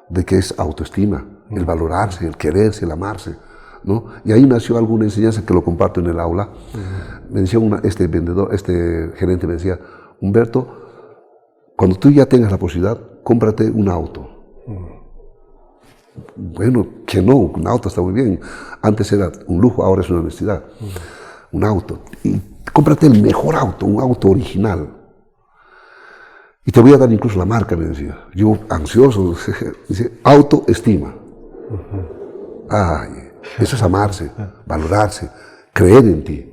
Speaker 2: de que es autoestima, el valorarse, el quererse, el amarse, ¿no? Y ahí nació alguna enseñanza que lo comparto en el aula. Me decía este gerente me decía, Humberto, cuando tú ya tengas la posibilidad, cómprate un auto. Bueno, que no, un auto está muy bien. Antes era un lujo, ahora es una necesidad. Un auto. Y cómprate el mejor auto, un auto original. Y te voy a dar incluso la marca, me decía. Yo, ansioso, dice, autoestima. Ay, eso es amarse, valorarse, creer en ti.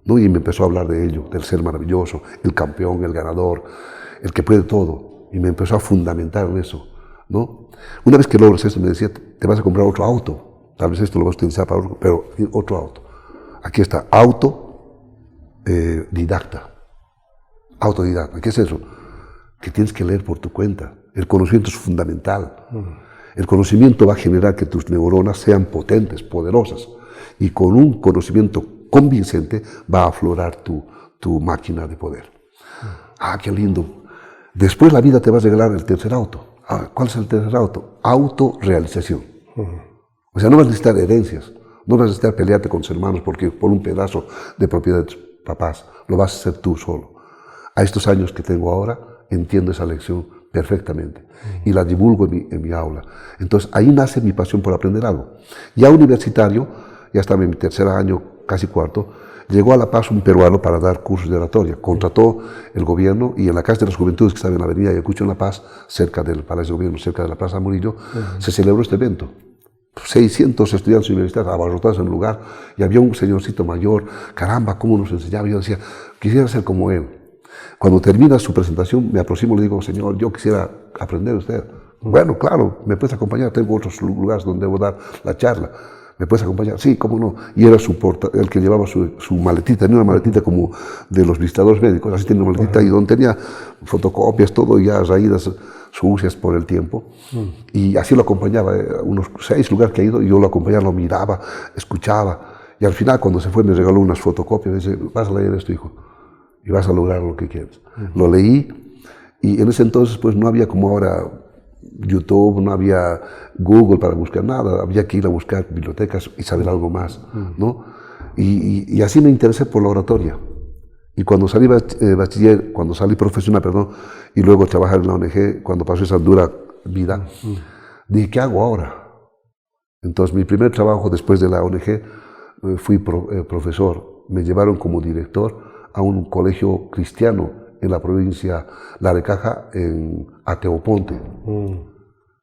Speaker 2: ¿No? Y me empezó a hablar de ello, del ser maravilloso, el campeón, el ganador, el que puede todo. Y me empezó a fundamentar en eso, ¿no? Una vez que logras esto, me decía, te vas a comprar otro auto. Tal vez esto lo vas a utilizar para otro, pero otro auto. Aquí está, autodidacta. Autodidacta. ¿Qué es eso? Que tienes que leer por tu cuenta. El conocimiento es fundamental. El conocimiento va a generar que tus neuronas sean potentes, poderosas. Y con un conocimiento convincente va a aflorar tu máquina de poder. Ah, qué lindo. Después la vida te va a regalar el tercer auto. ¿Cuál es el tercer auto? Autorrealización. O sea, no vas a necesitar herencias, no vas a necesitar pelearte con tus hermanos por un pedazo de propiedad de tus papás. Lo vas a hacer tú solo. A estos años que tengo ahora, entiendo esa lección perfectamente y la divulgo en mi aula. Entonces ahí nace mi pasión por aprender algo. Ya universitario, ya estaba en mi tercer año, casi cuarto, llegó a La Paz un peruano para dar cursos de oratoria. Contrató el gobierno y en la Casa de las Juventudes, que estaba en la avenida Ayacucho en La Paz, cerca del Palacio de Gobierno, cerca de la Plaza Murillo, se celebró este evento. 600 estudiantes universitarios abarrotados en el lugar y había un señorcito mayor, caramba, cómo nos enseñaba. Yo decía, quisiera ser como él. Cuando termina su presentación, me aproximo y le digo, señor, yo quisiera aprender de usted. Bueno, claro, me puedes acompañar, tengo otros lugares donde debo dar la charla. ¿Me puedes acompañar? Sí, cómo no. Y era el que llevaba su maletita, tenía una maletita como de los visitadores médicos, así tenía una maletita y donde tenía fotocopias, todo ya raídas sucias por el tiempo. Y así lo acompañaba, unos 6 lugares que ha ido, y yo lo acompañaba, lo miraba, escuchaba. Y al final, cuando se fue, me regaló unas fotocopias, me dice, vas a leer esto, hijo, y vas a lograr lo que quieres. Lo leí, y en ese entonces, pues no había como ahora YouTube, no había Google para buscar nada, había que ir a buscar bibliotecas y saber algo más, ¿no? Y así me interesé por la oratoria. Y cuando salí bachiller, cuando salí profesional, perdón, y luego trabajar en la ONG, cuando pasó esa dura vida, dije, ¿qué hago ahora? Entonces, mi primer trabajo después de la ONG, fui profesor. Me llevaron como director a un colegio cristiano en la provincia La Arecaja, en Ateoponte.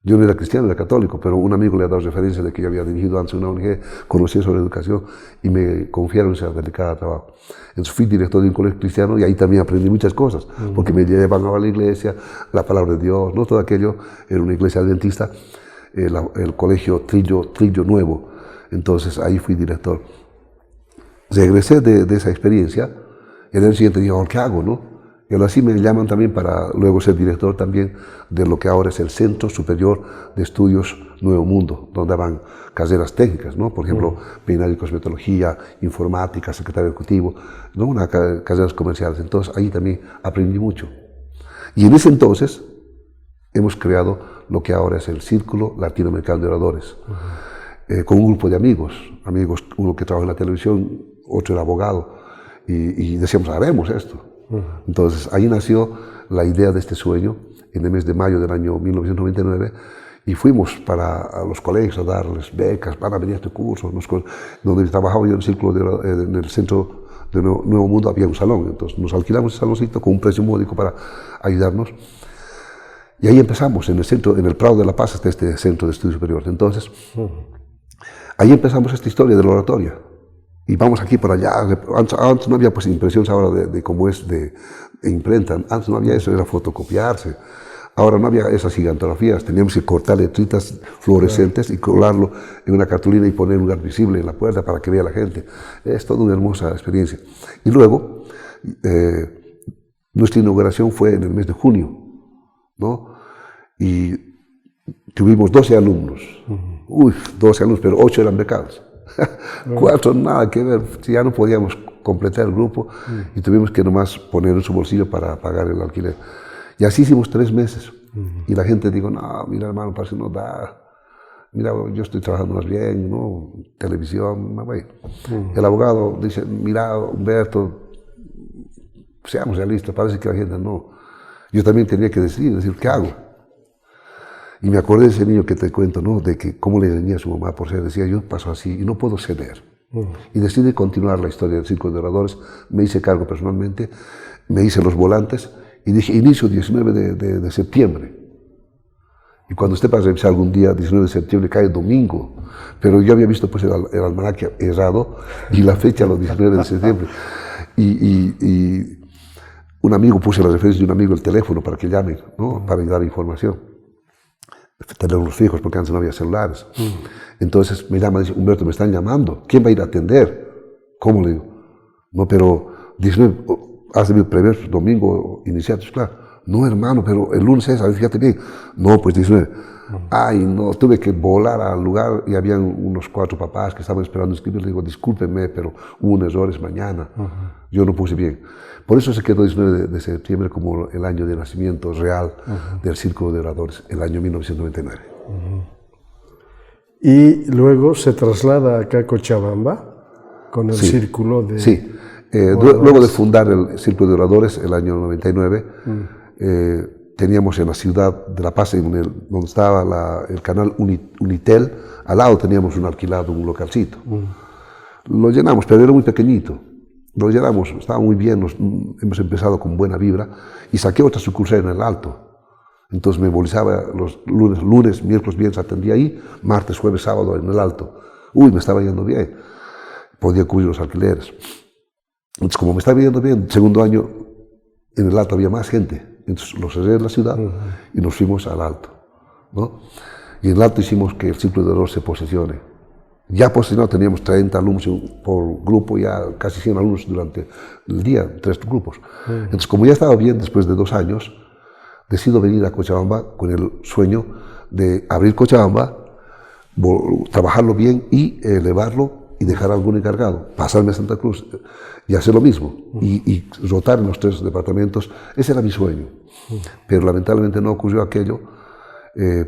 Speaker 2: Yo no era cristiano, era católico, pero un amigo le ha dado referencia de que yo había dirigido antes una ONG, conocía sobre educación y me confiaron ese delicado trabajo. Entonces fui director de un colegio cristiano y ahí también aprendí muchas cosas, porque me llevaban a la iglesia, la palabra de Dios, no todo aquello, era una iglesia adventista, el colegio Trillo Nuevo. Entonces ahí fui director. Regresé de esa experiencia y al año siguiente dije, ¿qué hago, no? Y así me llaman también para luego ser director también de lo que ahora es el Centro Superior de Estudios Nuevo Mundo, donde van carreras técnicas, ¿no? Por ejemplo, veterinaria y cosmetología, informática, secretario ejecutivo, ¿no? Unas carreras comerciales. Entonces ahí también aprendí mucho. Y en ese entonces hemos creado lo que ahora es el Círculo Latinoamericano de Oradores, con un grupo de amigos, uno que trabaja en la televisión, otro era abogado, y decíamos, haremos esto. Entonces ahí nació la idea de este sueño en el mes de mayo del año 1999 y fuimos para los colegios a darles becas, van a venir a este curso. Donde trabajaba yo en el círculo, en el Centro de Nuevo Mundo había un salón, entonces nos alquilamos ese saloncito con un precio módico para ayudarnos y ahí empezamos en el Prado de La Paz, este Centro de Estudios Superiores. Entonces ahí empezamos esta historia de la oratoria. Y vamos aquí por allá. Antes no había pues impresiones ahora de cómo es de imprenta. Antes no había eso, era fotocopiarse. Ahora no había esas gigantografías. Teníamos que cortar letritas fluorescentes y colarlo en una cartulina y poner un lugar visible en la puerta para que vea la gente. Es toda una hermosa experiencia. Y luego, nuestra inauguración fue en el mes de junio, ¿no? Y tuvimos 12 alumnos. 12 alumnos, pero 8 eran becados. 4 nada que ver, ya no podíamos completar el grupo y tuvimos que nomás poner en su bolsillo para pagar el alquiler. Y así hicimos 3 meses. Y la gente dijo, no, mira hermano, parece que no da. Mira, yo estoy trabajando más bien, ¿no? Televisión, bueno. El abogado dice, mira Humberto, seamos realistas, parece que la gente no. Yo también tenía que decir, ¿qué hago? Y me acordé de ese niño que te cuento, ¿no? De que cómo le enseñé a su mamá por ser, decía, yo paso así y no puedo ceder. Y decidí continuar la historia del Círculo de Oradores, me hice cargo personalmente, me hice los volantes y dije, inicio 19 de septiembre. Y cuando usted para revisar algún día, 19 de septiembre, cae domingo, pero yo había visto pues el almanaque errado y la fecha los 19 de septiembre. Y un amigo, puse la referencia de un amigo el teléfono para que llamen, ¿no? Para dar información. Teléfonos fijos, porque antes no había celulares. Entonces me llama y dice, Humberto, me están llamando, ¿quién va a ir a atender? ¿Cómo le digo? No, pero 19, has debido prever domingo iniciar, claro. No, hermano, pero el lunes es, fíjate bien. No, pues 19. Ay, no, tuve que volar al lugar y habían unos 4 papás que estaban esperando inscribir. Le digo, discúlpenme, pero hubo un error, es mañana. Yo no puse bien. Por eso se quedó 19 de septiembre como el año de nacimiento real del Círculo de Oradores, el año 1999.
Speaker 1: Y luego se traslada acá a Cochabamba con el Círculo de...
Speaker 2: Sí, luego de fundar el Círculo de Oradores el año 99, teníamos en la ciudad de La Paz, donde estaba el canal Unitel, al lado teníamos un localcito. Lo llenamos, pero era muy pequeñito. Lo llenamos, estaba muy bien, hemos empezado con buena vibra y saqué otra sucursal en el Alto. Entonces me movilizaba los lunes, miércoles, viernes atendía ahí, martes, jueves, sábado en el Alto. Uy, me estaba yendo bien. Podía cubrir los alquileres. Entonces, como me estaba yendo bien, el segundo año en el Alto había más gente. Entonces lo cerré en la ciudad y nos fuimos al Alto, ¿no? Y en el Alto hicimos que el Círculo de Honor se posesione. Ya posicionado teníamos 30 alumnos por grupo, ya casi 100 alumnos durante el día, 3 grupos. Entonces, como ya estaba bien después de 2 años, decido venir a Cochabamba con el sueño de abrir Cochabamba, trabajarlo bien y elevarlo y dejar a algún encargado, pasarme a Santa Cruz y hacer lo mismo y rotar en los 3 departamentos. Ese era mi sueño, pero lamentablemente no ocurrió aquello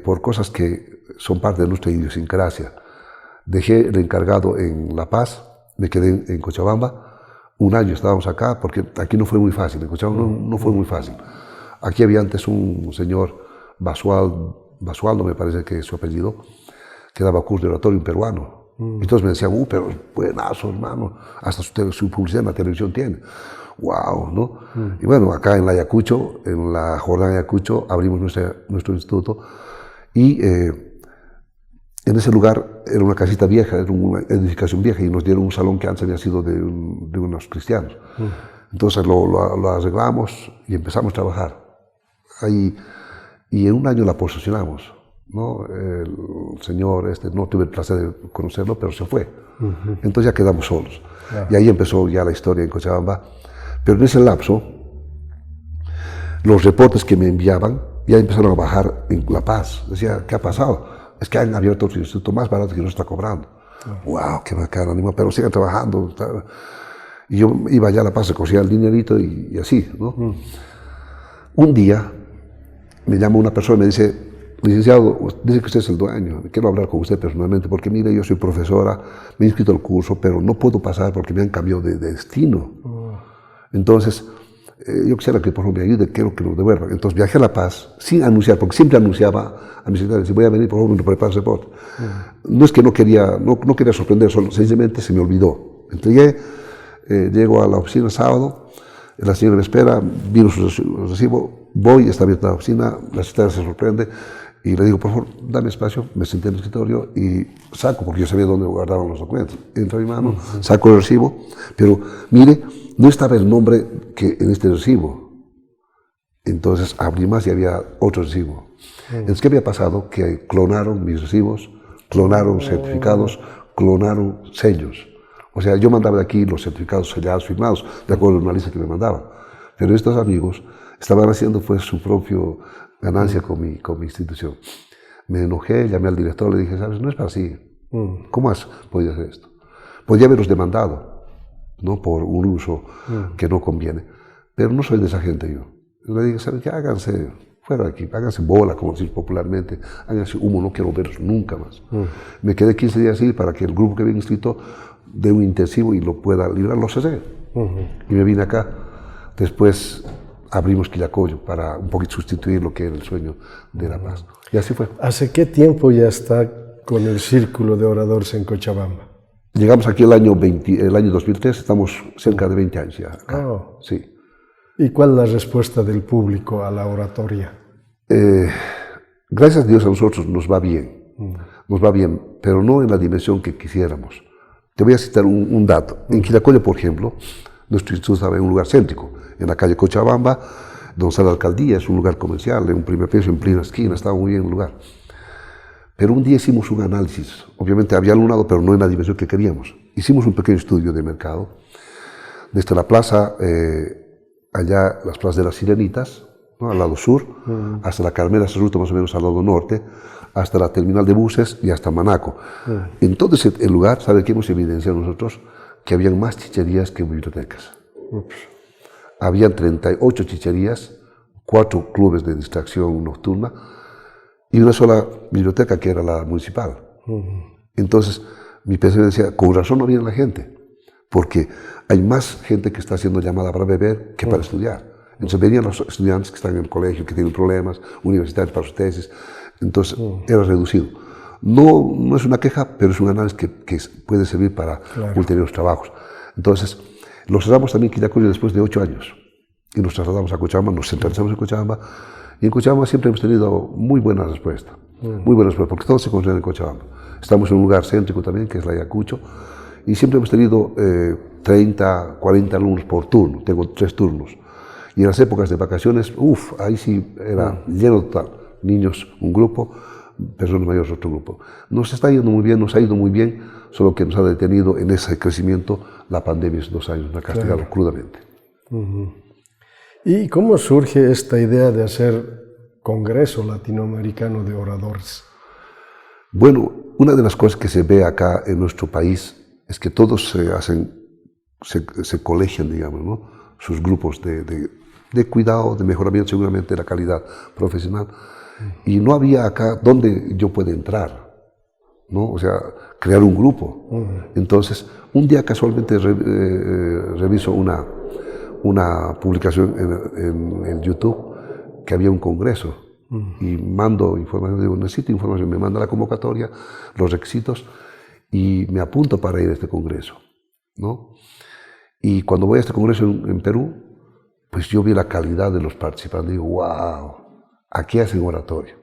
Speaker 2: por cosas que son parte de nuestra idiosincrasia. Dejé el encargado en La Paz, me quedé en Cochabamba, 1 año estábamos acá, porque aquí no fue muy fácil, en Cochabamba no fue muy fácil. Aquí había antes un señor, Basualdo me parece que es su apellido, que daba curso de oratorio, un peruano. Y todos me decían, pero buenazo, hermano, hasta su publicidad en la televisión tiene. ¡Wow! ¿No? Y bueno, acá en Ayacucho, en la Jordana de Ayacucho, abrimos nuestro instituto y en ese lugar era una casita vieja, era una edificación vieja y nos dieron un salón que antes había sido de unos cristianos. Entonces lo arreglamos y empezamos a trabajar. Ahí, y en 1 año la posesionamos, ¿no? El señor no tuve el placer de conocerlo, pero se fue. Entonces ya quedamos solos. Y ahí empezó ya la historia en Cochabamba. Pero en ese lapso, los reportes que me enviaban ya empezaron a bajar en La Paz. Decía, ¿qué ha pasado? Es que han abierto otro instituto más barato que no está cobrando. ¡Wow! ¡Qué bacán! Pero sigan trabajando. Y yo iba allá a La Paz, recogía el dinerito y así, ¿no? Un día me llama una persona y me dice, licenciado, dice que usted es el dueño, quiero hablar con usted personalmente, porque mire, yo soy profesora, me he inscrito al curso, pero no puedo pasar porque me han cambiado de destino. Entonces, yo quisiera que por favor me ayude, quiero que nos devuelvan. Entonces viajé a La Paz sin anunciar, porque siempre anunciaba a mis secretarios, si voy a venir, por favor, me prepara el reporte. No es que no quería sorprender, solo sencillamente se me olvidó. Entregué, llego a la oficina sábado, la señora me espera, vino su recibo, voy, está abierta la oficina, la secretaria se sorprende y le digo, por favor, dame espacio, me senté en el escritorio y saco, porque yo sabía dónde guardaban los documentos. Entra mi mano, saco el recibo, pero mire, no estaba el nombre que en este recibo. Entonces abrí más y había otro recibo. Entonces, ¿qué había pasado? Que clonaron mis recibos, clonaron certificados, clonaron sellos. O sea, yo mandaba de aquí los certificados sellados, firmados, de acuerdo a una lista que me mandaban. Pero estos amigos estaban haciendo su propia ganancia con mi institución. Me enojé, llamé al director, le dije, ¿sabes? No es para así. ¿Cómo has podido hacer esto? Podría haberlos demandado, ¿no? Por un uso que no conviene. Pero no soy de esa gente yo. Le dije, ¿sabes qué? Háganse fuera de aquí, háganse bola, como decir popularmente, háganse humo, no quiero verlos nunca más. Me quedé 15 días así para que el grupo que había inscrito de un intensivo y lo pueda librar, lo cerré. Y me vine acá. Después abrimos Quillacollo para un poquito sustituir lo que era el sueño de La Paz. Y así fue.
Speaker 1: ¿Hace qué tiempo ya está con el Círculo de Oradores en Cochabamba?
Speaker 2: Llegamos aquí el año 2003, estamos cerca de 20 años ya acá. Sí.
Speaker 1: ¿Y cuál es la respuesta del público a la oratoria?
Speaker 2: Gracias a Dios a nosotros nos va bien. Nos va bien, pero no en la dimensión que quisiéramos. Te voy a citar un dato. En Quillacollo, por ejemplo, nuestro instituto estaba en un lugar céntrico, en la calle Cochabamba, donde está la alcaldía, es un lugar comercial, en un primer piso, en plena esquina, estaba muy bien el lugar. Pero un día hicimos un análisis, obviamente había alumnado, pero no en la dimensión que queríamos. Hicimos un pequeño estudio de mercado, desde la plaza, allá las plazas de las Sirenitas, ¿no? Al lado sur, hasta la Carmela Cerruto, más o menos al lado norte, hasta la terminal de buses y hasta Manaco. En todo ese lugar, ¿sabe qué hemos evidenciado nosotros? Que habían más chicherías que bibliotecas. Habían 38 chicherías, 4 clubes de distracción nocturna y una sola biblioteca que era la municipal. Entonces, mi pensamiento decía, con razón no viene la gente, porque hay más gente que está haciendo llamada para beber que para estudiar. Entonces venían los estudiantes que están en el colegio, que tienen problemas universitarios para sus tesis, entonces era reducido. No es una queja, pero es un análisis que puede servir para ulteriores trabajos. Entonces, lo cerramos también Quillacollo después de 8 años y nos trasladamos a Cochabamba, nos centralizamos en Cochabamba y en Cochabamba siempre hemos tenido muy buena respuesta, porque todo se concentra en Cochabamba. Estamos en un lugar céntrico también, que es la Ayacucho, y siempre hemos tenido 30, 40 alumnos por turno, tengo 3 turnos. Y en las épocas de vacaciones, ahí sí era lleno total, niños un grupo, personas mayores otro grupo. Nos está yendo muy bien, nos ha ido muy bien, solo que nos ha detenido en ese crecimiento la pandemia estos 2 años, nos ha castigado crudamente.
Speaker 1: ¿Y cómo surge esta idea de hacer Congreso Latinoamericano de Oradores?
Speaker 2: Bueno, una de las cosas que se ve acá en nuestro país es que todos se colegian, digamos, ¿no? Sus grupos de cuidado, de mejoramiento seguramente de la calidad profesional. Y no había acá donde yo pueda entrar, ¿no? O sea, crear un grupo. Entonces, un día casualmente reviso una publicación en YouTube que había un congreso y mando información, digo, necesito información, me manda la convocatoria, los requisitos y me apunto para ir a este congreso, ¿no? Y cuando voy a este congreso en Perú, pues yo vi la calidad de los participantes, digo, wow, aquí hacen oratoria,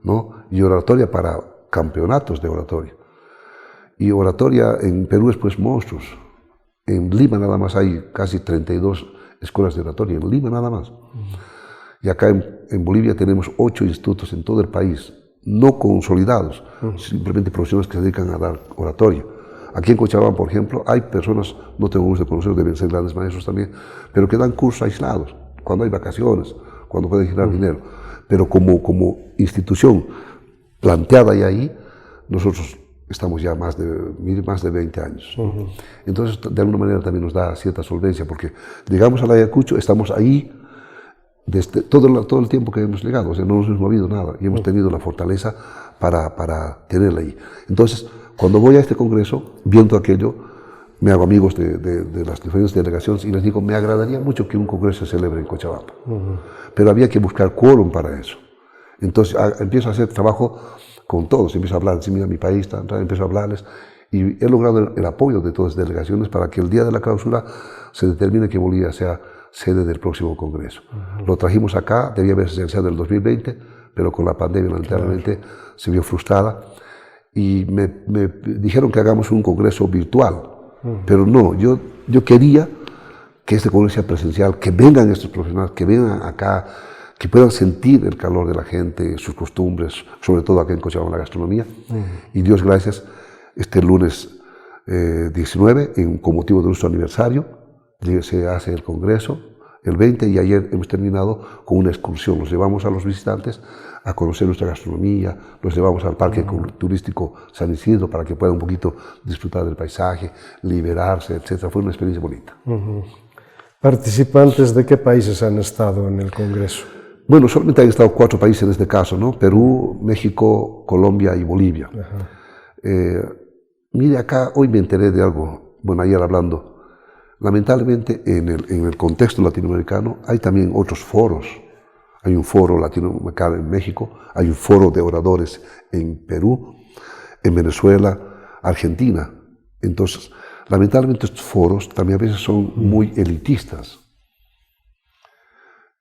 Speaker 2: ¿no? Y oratoria para campeonatos de oratoria. Y oratoria en Perú es pues monstruos. En Lima nada más hay casi 32 escuelas de oratoria, en Lima nada más. Y acá en Bolivia tenemos 8 institutos en todo el país, no consolidados, simplemente profesionales que se dedican a dar oratoria. Aquí en Cochabamba, por ejemplo, hay personas, no tengo gusto de conocerlos, deben ser grandes maestros también, pero que dan cursos aislados, cuando hay vacaciones, cuando pueden girar dinero. Pero como institución planteada ahí, nosotros estamos ya más de 20 años. Entonces, de alguna manera también nos da cierta solvencia, porque llegamos al Ayacucho, estamos ahí desde todo el tiempo que hemos llegado, o sea, no nos hemos movido nada y hemos tenido la fortaleza para tenerla ahí. Entonces, cuando voy a este congreso, viendo aquello, me hago amigos de las diferentes delegaciones y les digo, me agradaría mucho que un congreso se celebre en Cochabamba, pero había que buscar quórum para eso. Entonces, empiezo a hacer trabajo con todos, empiezo a hablar, sí, mira, mi país, empiezo a hablarles, y he logrado el apoyo de todas las delegaciones para que el día de la clausura se determine que Bolivia sea sede del próximo congreso. Lo trajimos acá, debía haberse realizado en el 2020, pero con la pandemia lamentablemente se vio frustrada, y me dijeron que hagamos un congreso virtual, pero no, yo quería que este congreso sea presencial, que vengan estos profesionales, que vengan acá, que puedan sentir el calor de la gente, sus costumbres, sobre todo acá en Cochabamba, la gastronomía. Y Dios gracias, este lunes 19, con motivo de nuestro aniversario, se hace el congreso, el 20, y ayer hemos terminado con una excursión. Los llevamos a los visitantes a conocer nuestra gastronomía, los llevamos al parque turístico San Isidro para que puedan un poquito disfrutar del paisaje, liberarse, etc. Fue una experiencia bonita.
Speaker 1: ¿Participantes de qué países han estado en el congreso?
Speaker 2: Bueno, solamente han estado 4 países en este caso, ¿no? Perú, México, Colombia y Bolivia. Mire, acá hoy me enteré de algo, bueno, ayer hablando. Lamentablemente, en el contexto latinoamericano hay también otros foros. Hay un foro latinoamericano en México, hay un foro de oradores en Perú, en Venezuela, Argentina. Entonces, lamentablemente estos foros también a veces son muy elitistas.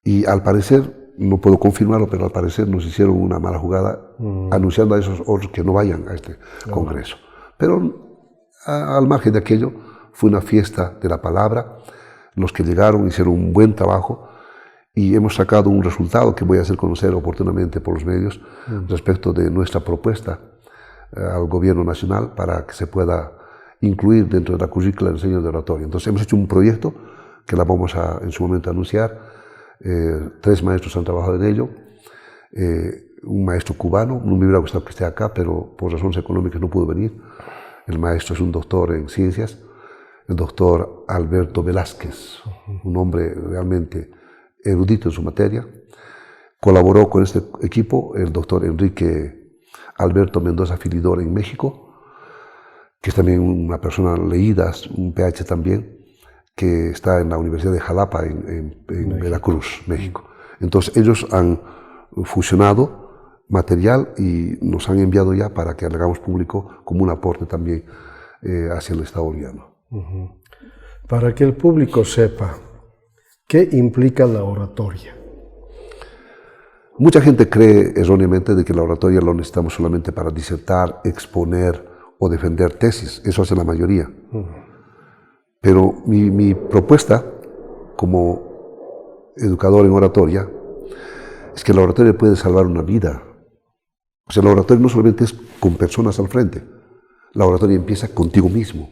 Speaker 2: Y al parecer, no puedo confirmarlo, pero al parecer nos hicieron una mala jugada anunciando a esos otros que no vayan a este congreso. Pero al margen de aquello, fue una fiesta de la palabra. Los que llegaron hicieron un buen trabajo y hemos sacado un resultado que voy a hacer conocer oportunamente por los medios respecto de nuestra propuesta al gobierno nacional para que se pueda incluir dentro de la currícula de enseñanza de oratoria. Entonces hemos hecho un proyecto que la vamos a en su momento anunciar. 3 maestros han trabajado en ello. Un maestro cubano, no me hubiera gustado que esté acá, pero por razones económicas no pudo venir. El maestro es un doctor en ciencias, el doctor Alberto Velázquez, un hombre realmente erudito en su materia. Colaboró con este equipo el doctor Enrique Alberto Mendoza Filidor en México, que es también una persona leída, un PH también, que está en la Universidad de Jalapa, en Veracruz, México. Entonces ellos han fusionado material y nos han enviado ya para que hagamos público como un aporte también hacia el Estado boliviano.
Speaker 1: Para que el público sepa, ¿qué implica la oratoria?
Speaker 2: Mucha gente cree erróneamente de que la oratoria lo necesitamos solamente para disertar, exponer o defender tesis. Eso hace la mayoría. Pero mi propuesta como educador en oratoria es que la oratoria puede salvar una vida. O sea, la oratoria no solamente es con personas al frente. La oratoria empieza contigo mismo.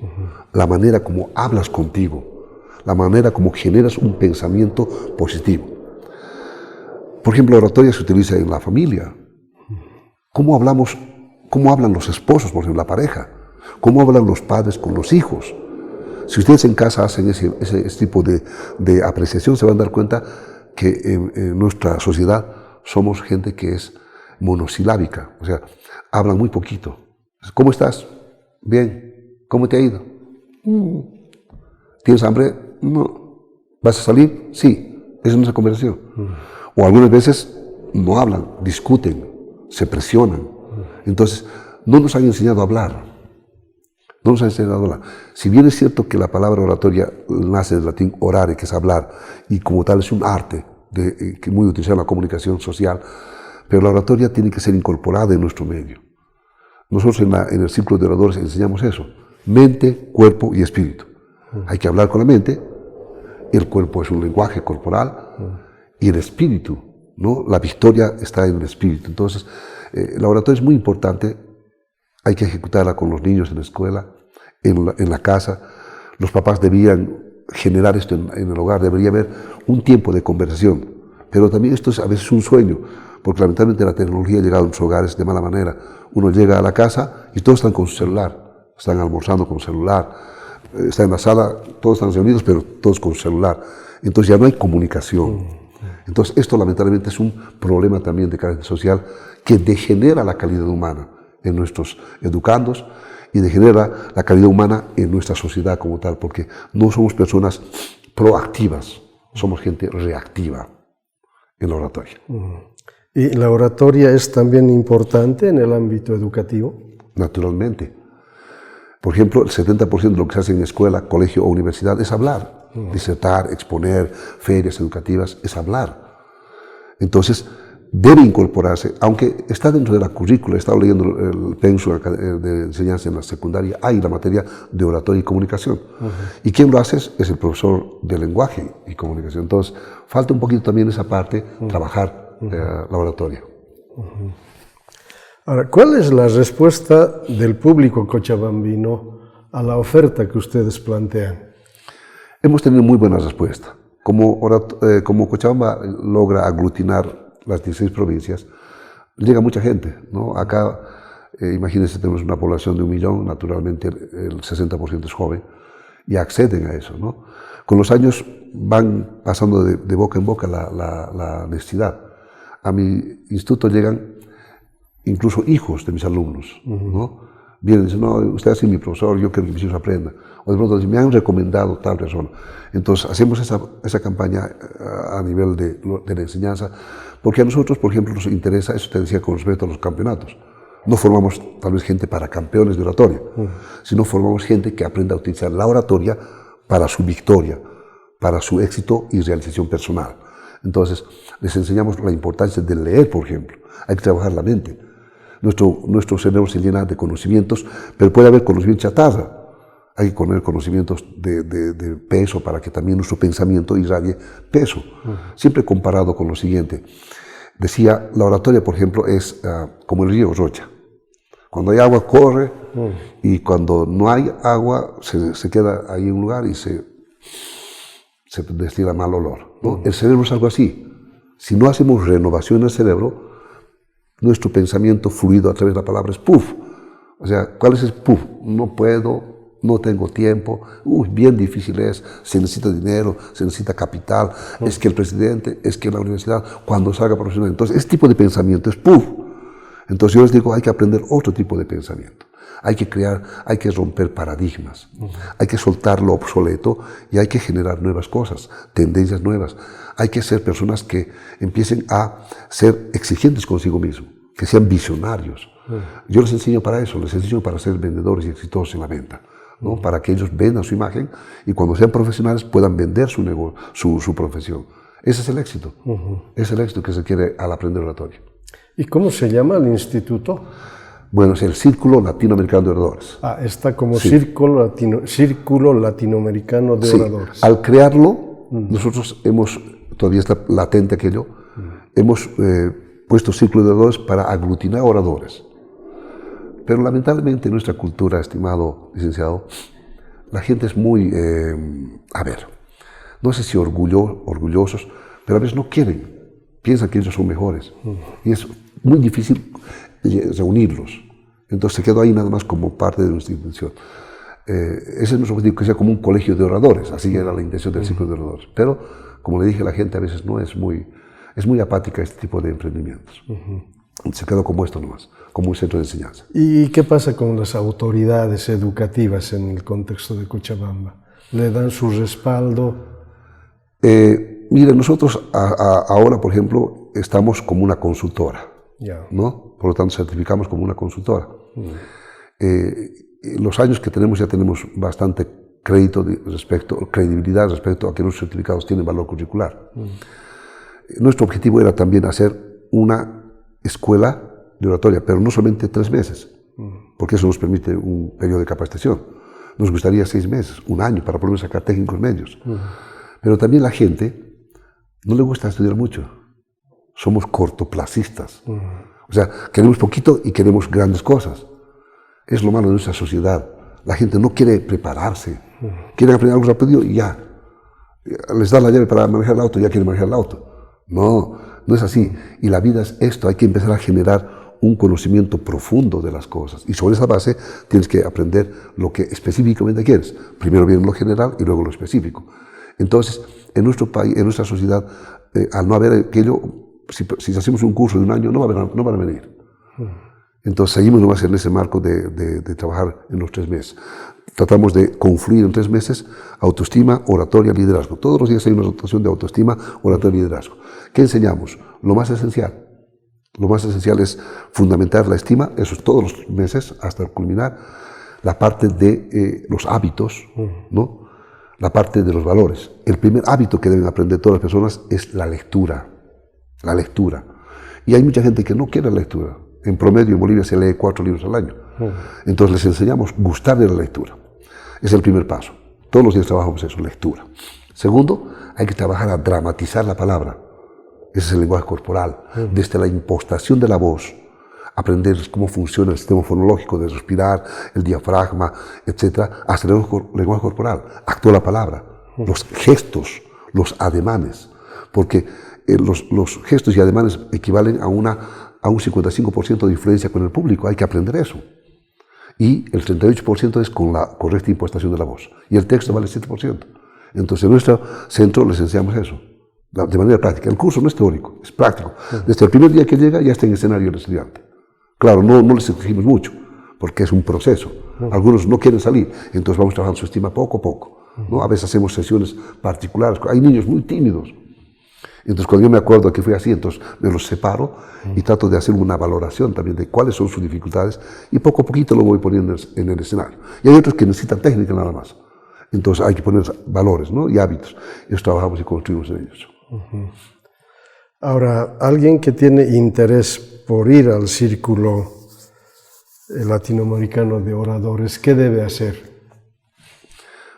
Speaker 2: La manera como hablas contigo. La manera como generas un pensamiento positivo. Por ejemplo, la oratoria se utiliza en la familia. ¿Cómo hablan los esposos, por ejemplo, la pareja? ¿Cómo hablan los padres con los hijos? Si ustedes en casa hacen ese tipo de apreciación, se van a dar cuenta que en nuestra sociedad somos gente que es monosilábica, o sea, hablan muy poquito. ¿Cómo estás? Bien. ¿Cómo te ha ido? ¿Tienes hambre? No. ¿Vas a salir? Sí. Esa es nuestra conversación. O algunas veces no hablan, discuten, se presionan. Entonces, no nos han enseñado a hablar. No nos han enseñado a hablar. Si bien es cierto que la palabra oratoria nace del latín orare, que es hablar, y como tal es un arte que muy utilizado en la comunicación social, pero la oratoria tiene que ser incorporada en nuestro medio. Nosotros en el círculo de oradores enseñamos eso: mente, cuerpo y espíritu. Hay que hablar con la mente, el cuerpo es un lenguaje corporal, y el espíritu, ¿no? La victoria está en el espíritu. Entonces, la oratoria es muy importante, hay que ejecutarla con los niños en la escuela, en la casa. Los papás debían generar esto en el hogar, debería haber un tiempo de conversación. Pero también esto es a veces un sueño, porque lamentablemente la tecnología ha llegado a nuestros hogares de mala manera. Uno llega a la casa y todos están con su celular, están almorzando con su celular, están en la sala, todos están reunidos, pero todos con su celular. Entonces ya no hay comunicación. Entonces esto lamentablemente es un problema también de carácter social que degenera la calidad humana en nuestros educandos y degenera la calidad humana en nuestra sociedad como tal, porque no somos personas proactivas, somos gente reactiva en la oratoria.
Speaker 1: ¿Y la oratoria es también importante en el ámbito educativo?
Speaker 2: Naturalmente. Por ejemplo, el 70% de lo que se hace en escuela, colegio o universidad es hablar. Disertar, exponer, ferias educativas, es hablar. Entonces, debe incorporarse, aunque está dentro de la currícula, he estado leyendo el pensum de enseñanza en la secundaria, hay la materia de oratoria y comunicación. Y quien lo hace es el profesor de lenguaje y comunicación. Entonces, falta un poquito también esa parte, trabajar la oratoria.
Speaker 1: Ahora, ¿cuál es la respuesta del público cochabambino a la oferta que ustedes plantean?
Speaker 2: Hemos tenido muy buena respuesta. Como Cochabamba logra aglutinar las 16 provincias, llega mucha gente, ¿no? Acá, imagínense, tenemos una población de 1 millón, naturalmente el 60% es joven, y acceden a eso, ¿no? Con los años van pasando de boca en boca la necesidad. A mi instituto llegan incluso hijos de mis alumnos, ¿no? Vienen y dicen, no, usted es mi profesor, yo quiero que mis hijos aprendan. O de pronto dicen, me han recomendado tal persona. Entonces, hacemos esa campaña a nivel de la enseñanza, porque a nosotros, por ejemplo, nos interesa, eso te decía con respecto a los campeonatos. No formamos tal vez gente para campeones de oratoria, sino formamos gente que aprenda a utilizar la oratoria para su victoria, para su éxito y realización personal. Entonces, les enseñamos la importancia de leer, por ejemplo. Hay que trabajar la mente. Nuestro cerebro se llena de conocimientos, pero puede haber conocimiento chatarra. Hay que poner conocimientos de peso para que también nuestro pensamiento irradie peso. Siempre comparado con lo siguiente. Decía, la oratoria, por ejemplo, es como el río Rocha. Cuando hay agua, corre, y cuando no hay agua, se queda ahí en un lugar y se destila mal olor, ¿no? El cerebro es algo así. Si no hacemos renovación en el cerebro, nuestro pensamiento fluido a través de la palabra es puff. O sea, ¿cuál es ese puff? No puedo, no tengo tiempo, bien difícil es, se necesita dinero, se necesita capital, es que el presidente, es que la universidad, cuando salga profesional. Entonces, ese tipo de pensamiento es puff. Entonces yo les digo, hay que aprender otro tipo de pensamiento. Hay que crear, hay que romper paradigmas, hay que soltar lo obsoleto y hay que generar nuevas cosas, tendencias nuevas. Hay que ser personas que empiecen a ser exigentes consigo mismos, que sean visionarios. Yo les enseño para eso, les enseño para ser vendedores y exitosos en la venta, ¿no? Para que ellos vendan su imagen y cuando sean profesionales puedan vender su negocio, su profesión. Ese es el éxito, es el éxito que se quiere al aprender oratoria.
Speaker 1: ¿Y cómo se llama el instituto?
Speaker 2: Bueno, es el Círculo Latinoamericano de Oradores.
Speaker 1: Ah, está como
Speaker 2: Sí.
Speaker 1: Círculo Latinoamericano de
Speaker 2: Sí.
Speaker 1: Oradores.
Speaker 2: Al crearlo, nosotros hemos, todavía está latente aquello, hemos puesto Círculo de Oradores para aglutinar oradores. Pero lamentablemente en nuestra cultura, estimado licenciado, la gente es muy, no sé si orgullosos, pero a veces no quieren, piensan que ellos son mejores. Y es muy difícil reunirlos. Entonces se quedó ahí nada más como parte de nuestra intención. Ese es nuestro objetivo, que sea como un colegio de oradores, así era la intención del Círculo de Oradores. Pero, como le dije, la gente a veces no es muy apática a este tipo de emprendimientos. Se quedó como esto nomás, como un centro de enseñanza.
Speaker 1: ¿Y qué pasa con las autoridades educativas en el contexto de Cochabamba? ¿Le dan su respaldo?
Speaker 2: Mire, nosotros ahora, por ejemplo, estamos como una consultora, ¿no? Por lo tanto, certificamos como una consultora. Los años que tenemos, ya tenemos bastante credibilidad respecto a que los certificados tienen valor curricular. Nuestro objetivo era también hacer una escuela de oratoria, pero no solamente 3 meses, porque eso nos permite un periodo de capacitación. Nos gustaría 6 meses, 1 año, para poder sacar técnicos medios. Pero también la gente no le gusta estudiar mucho. Somos cortoplacistas. O sea, queremos poquito y queremos grandes cosas. Es lo malo de nuestra sociedad. La gente no quiere prepararse. Quieren aprender algo rápido y ya. Les da la llave para manejar el auto, ya quieren manejar el auto. No, no es así. Y la vida es esto. Hay que empezar a generar un conocimiento profundo de las cosas. Y sobre esa base tienes que aprender lo que específicamente quieres. Primero viene lo general y luego lo específico. Entonces, en nuestro país, en nuestra sociedad, al no haber aquello, si hacemos un curso de 1 año, no van a venir. Entonces, seguimos nomás en ese marco de trabajar en los 3 meses. Tratamos de confluir en 3 meses autoestima, oratoria, liderazgo. Todos los días hay una rotación de autoestima, oratoria y liderazgo. ¿Qué enseñamos? Lo más esencial. Lo más esencial es fundamentar la estima, eso es todos los meses, hasta culminar. La parte de los hábitos, ¿no? La parte de los valores. El primer hábito que deben aprender todas las personas es la lectura. La lectura. Y hay mucha gente que no quiere la lectura. En promedio en Bolivia se lee 4 libros al año. Entonces les enseñamos a gustar de la lectura. Es el primer paso. Todos los días trabajamos eso, lectura. Segundo, hay que trabajar a dramatizar la palabra. Ese es el lenguaje corporal. Desde la impostación de la voz, aprender cómo funciona el sistema fonológico de respirar, el diafragma, etc., hasta el lenguaje corporal. Actúa la palabra, los gestos, los ademanes, porque los gestos y ademanes equivalen a un 55% de influencia con el público. Hay que aprender eso. Y el 38% es con la correcta impostación de la voz. Y el texto vale el 7%. Entonces en nuestro centro les enseñamos eso, de manera práctica. El curso no es teórico, es práctico. Desde el primer día que llega ya está en escenario el estudiante. Claro, no les exigimos mucho, porque es un proceso. Algunos no quieren salir, entonces vamos trabajando su estima poco a poco, ¿no? A veces hacemos sesiones particulares. Hay niños muy tímidos. Entonces, cuando yo me acuerdo que fui así, entonces me los separo y trato de hacer una valoración también de cuáles son sus dificultades y poco a poquito lo voy poniendo en el escenario. Y hay otros que necesitan técnica nada más. Entonces hay que poner valores, ¿no? Y hábitos. Eso trabajamos y construimos en ellos.
Speaker 1: Ahora, alguien que tiene interés por ir al Círculo Latinoamericano de Oradores, ¿qué debe hacer?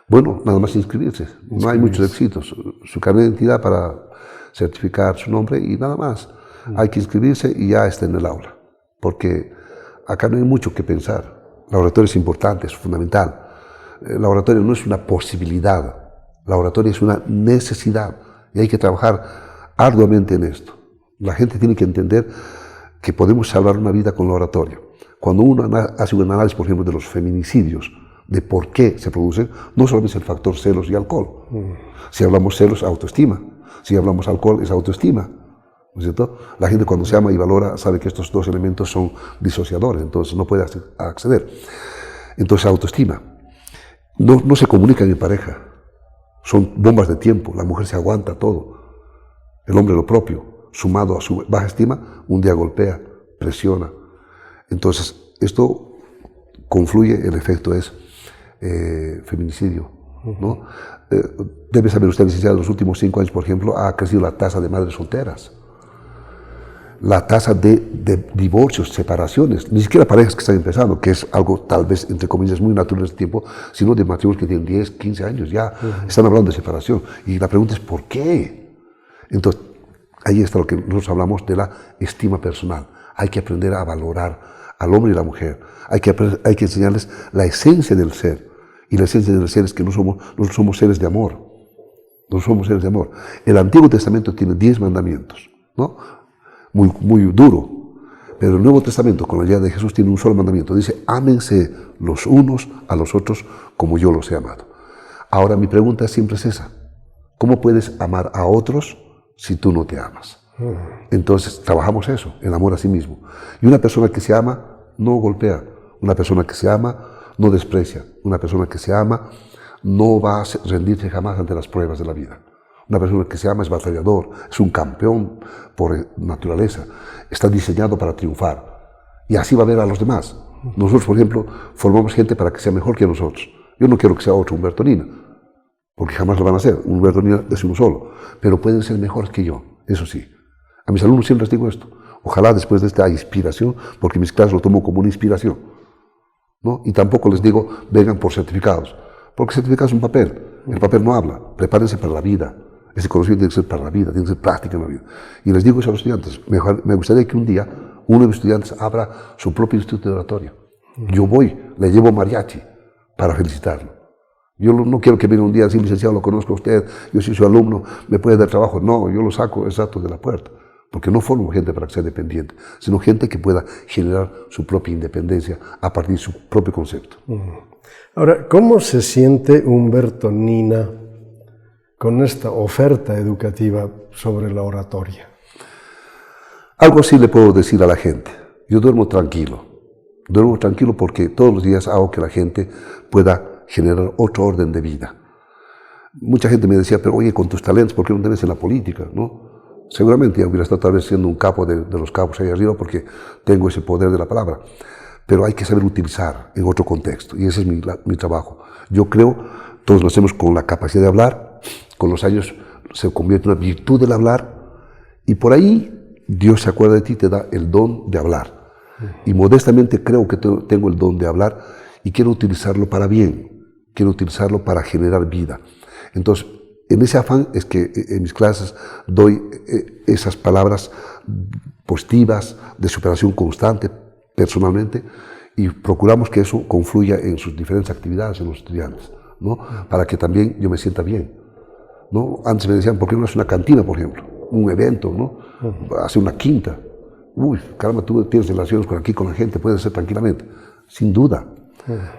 Speaker 2: Bueno, nada más inscribirse. No hay muchos requisitos. Su carnet de identidad para certificar su nombre y nada más. Hay que inscribirse y ya está en el aula. Porque acá no hay mucho que pensar. La oratoria es importante, es fundamental. La oratoria no es una posibilidad. La oratoria es una necesidad. Y hay que trabajar arduamente en esto. La gente tiene que entender que podemos salvar una vida con la oratoria. Cuando uno hace un análisis, por ejemplo, de los feminicidios, de por qué se producen, no solamente es el factor celos y alcohol. Si hablamos celos, autoestima. Si hablamos alcohol, es autoestima. ¿no es cierto? La gente cuando se ama y valora sabe que estos dos elementos son disociadores, entonces no puede acceder. Entonces, autoestima. No se comunican en pareja, son bombas de tiempo, la mujer se aguanta todo, el hombre lo propio, sumado a su baja estima, un día golpea, presiona. Entonces, esto confluye, el efecto es feminicidio, ¿no? Debe saber usted, licenciado, en los últimos 5 años, por ejemplo, ha crecido la tasa de madres solteras, la tasa de divorcios, separaciones, ni siquiera parejas que están empezando, que es algo tal vez, entre comillas, muy natural en este tiempo, sino de matrimonios que tienen 10, 15 años, ya están hablando de separación. Y la pregunta es, ¿por qué? Entonces, ahí está lo que nosotros hablamos de la estima personal. Hay que aprender a valorar al hombre y la mujer. Hay que enseñarles la esencia del ser. Y la esencia del ser es que nosotros somos seres de amor. No somos seres de amor. El Antiguo Testamento tiene 10 mandamientos, ¿no? Muy duro. Pero el Nuevo Testamento, con la idea de Jesús, tiene un solo mandamiento. Dice, ámense los unos a los otros como yo los he amado. Ahora, mi pregunta siempre es esa. ¿Cómo puedes amar a otros si tú no te amas? Entonces, trabajamos eso, el amor a sí mismo. Y una persona que se ama no golpea. Una persona que se ama no desprecia. Una persona que se ama no va a rendirse jamás ante las pruebas de la vida. Una persona que se ama es batallador, es un campeón por naturaleza, está diseñado para triunfar. Y así va a ver a los demás. Nosotros, por ejemplo, formamos gente para que sea mejor que nosotros. Yo no quiero que sea otro Humberto Nina, porque jamás lo van a hacer. Humberto Nina es uno solo, pero pueden ser mejores que yo, eso sí. A mis alumnos siempre les digo esto. Ojalá después de esta inspiración, porque mis clases lo tomo como una inspiración, ¿no? Y tampoco les digo, vengan por certificados, porque certificados es un papel. El papel no habla. Prepárense para la vida. Ese conocimiento tiene que ser para la vida, tiene que ser práctica en la vida. Y les digo eso a los estudiantes. Me gustaría que un día uno de mis estudiantes abra su propio instituto de oratoria. Yo voy, le llevo mariachi para felicitarlo. Yo no quiero que venga un día así, licenciado, lo conozco a usted, yo soy su alumno, me puede dar trabajo. No, yo lo saco exacto de la puerta. Porque no formo gente para que sea dependiente, sino gente que pueda generar su propia independencia a partir de su propio concepto.
Speaker 1: Ahora, ¿cómo se siente Humberto Nina con esta oferta educativa sobre la oratoria?
Speaker 2: Algo así le puedo decir a la gente. Yo duermo tranquilo. Duermo tranquilo porque todos los días hago que la gente pueda generar otro orden de vida. Mucha gente me decía, pero oye, con tus talentos, ¿por qué no te ves en la política? ¿No? Seguramente ya hubiera estado tal vez siendo un capo de los capos ahí arriba porque tengo ese poder de la palabra. Pero hay que saber utilizar en otro contexto y ese es mi trabajo. Yo creo, todos nacemos con la capacidad de hablar, con los años se convierte en una virtud del hablar y por ahí Dios se acuerda de ti y te da el don de hablar. Y modestamente creo que tengo el don de hablar y quiero utilizarlo para bien, quiero utilizarlo para generar vida. Entonces, en ese afán es que en mis clases doy esas palabras positivas de superación constante personalmente y procuramos que eso confluya en sus diferentes actividades en los estudiantes, ¿no? Para que también yo me sienta bien, ¿no? Antes me decían, ¿por qué no haces una cantina, por ejemplo? Un evento, ¿no? Hacer una quinta. Uy, caramba, tú tienes relaciones con la gente, puedes hacer tranquilamente. Sin duda.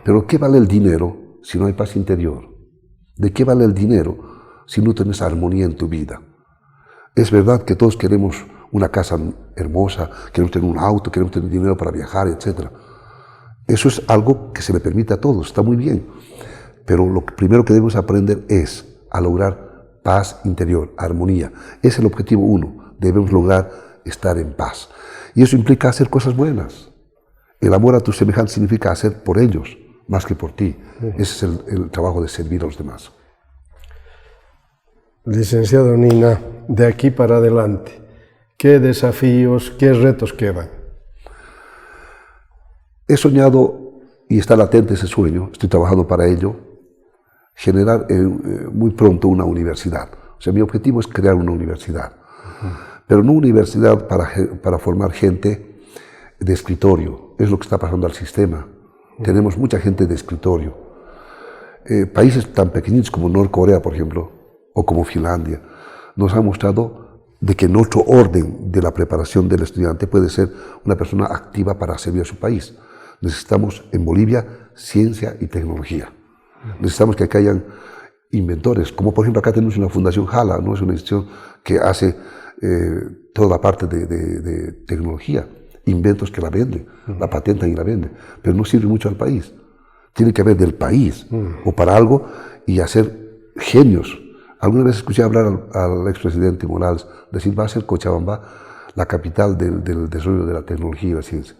Speaker 2: Pero ¿qué vale el dinero si no hay paz interior? ¿De qué vale el dinero si no tienes armonía en tu vida? Es verdad que todos queremos una casa hermosa, queremos tener un auto, queremos tener dinero para viajar, etc. Eso es algo que se le permite a todos, está muy bien. Pero lo primero que debemos aprender es a lograr paz interior, armonía. Es el objetivo 1, debemos lograr estar en paz. Y eso implica hacer cosas buenas. El amor a tus semejantes significa hacer por ellos, más que por ti. Ese es el trabajo de servir a los demás.
Speaker 1: Licenciado Nina, de aquí para adelante, ¿qué desafíos, qué retos quedan?
Speaker 2: He soñado, y está latente ese sueño, estoy trabajando para ello, generar muy pronto una universidad. O sea, mi objetivo es crear una universidad, pero no una universidad para formar gente de escritorio, es lo que está pasando al sistema. Tenemos mucha gente de escritorio. Países tan pequeñitos como Norcorea, por ejemplo, o como Finlandia, nos han mostrado de que en otro orden de la preparación del estudiante puede ser una persona activa para servir a su país. Necesitamos en Bolivia ciencia y tecnología. Necesitamos que acá hayan inventores, como por ejemplo acá tenemos una fundación Hala, ¿no? Es una institución que hace toda la parte de tecnología, inventos que la venden, la patentan y la venden, pero no sirve mucho al país. Tiene que haber del país o para algo y hacer genios. Alguna vez escuché hablar al expresidente Morales decir, va a ser Cochabamba la capital del desarrollo de la tecnología y la ciencia.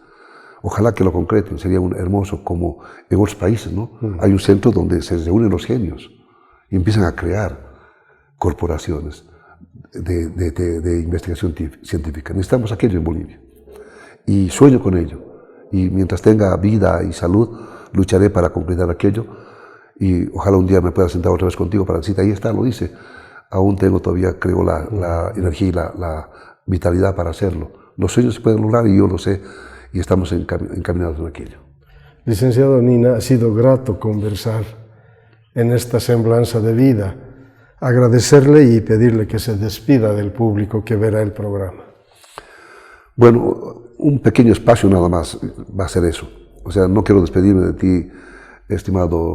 Speaker 2: Ojalá que lo concreten, sería un hermoso como en otros países, ¿no? Hay un centro donde se reúnen los genios y empiezan a crear corporaciones de investigación científica. Necesitamos aquello en Bolivia y sueño con ello. Y mientras tenga vida y salud, lucharé para concretar aquello y ojalá un día me pueda sentar otra vez contigo para decirte, ahí está, lo dice. Aún tengo todavía, creo, la energía y la vitalidad para hacerlo. Los sueños se pueden lograr y yo lo sé y estamos encaminados en aquello.
Speaker 1: Licenciado Nina, ha sido grato conversar en esta semblanza de vida. Agradecerle y pedirle que se despida del público que verá el programa.
Speaker 2: Bueno, un pequeño espacio nada más va a ser eso. O sea, no quiero despedirme de ti, estimado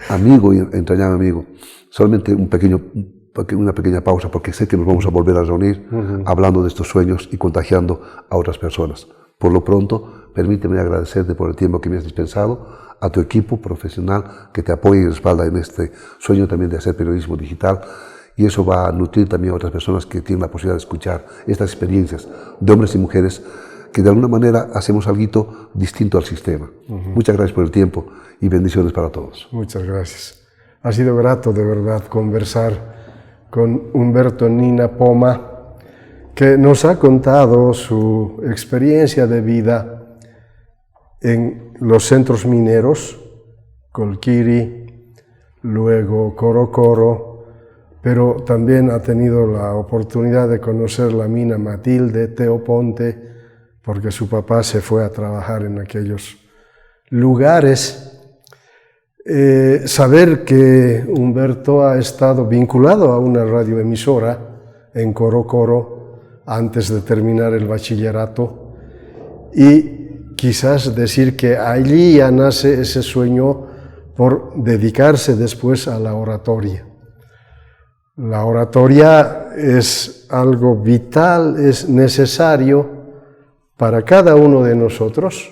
Speaker 2: amigo y entrañable amigo. Solamente una pequeña pausa, porque sé que nos vamos a volver a reunir hablando de estos sueños y contagiando a otras personas. Por lo pronto, permíteme agradecerte por el tiempo que me has dispensado, a tu equipo profesional que te apoya y respalda en este sueño también de hacer periodismo digital, y eso va a nutrir también a otras personas que tienen la posibilidad de escuchar estas experiencias de hombres y mujeres que de alguna manera hacemos algo distinto al sistema. Muchas gracias por el tiempo y bendiciones para todos.
Speaker 1: Muchas gracias. Ha sido grato de verdad conversar con Humberto Nina Poma, que nos ha contado su experiencia de vida en los centros mineros, Colquiri, luego Corocoro, pero también ha tenido la oportunidad de conocer la mina Matilde, Teoponte, porque su papá se fue a trabajar en aquellos lugares. Saber que Humberto ha estado vinculado a una radioemisora en Corocoro antes de terminar el bachillerato y quizás decir que allí ya nace ese sueño por dedicarse después a la oratoria. La oratoria es algo vital, es necesario para cada uno de nosotros,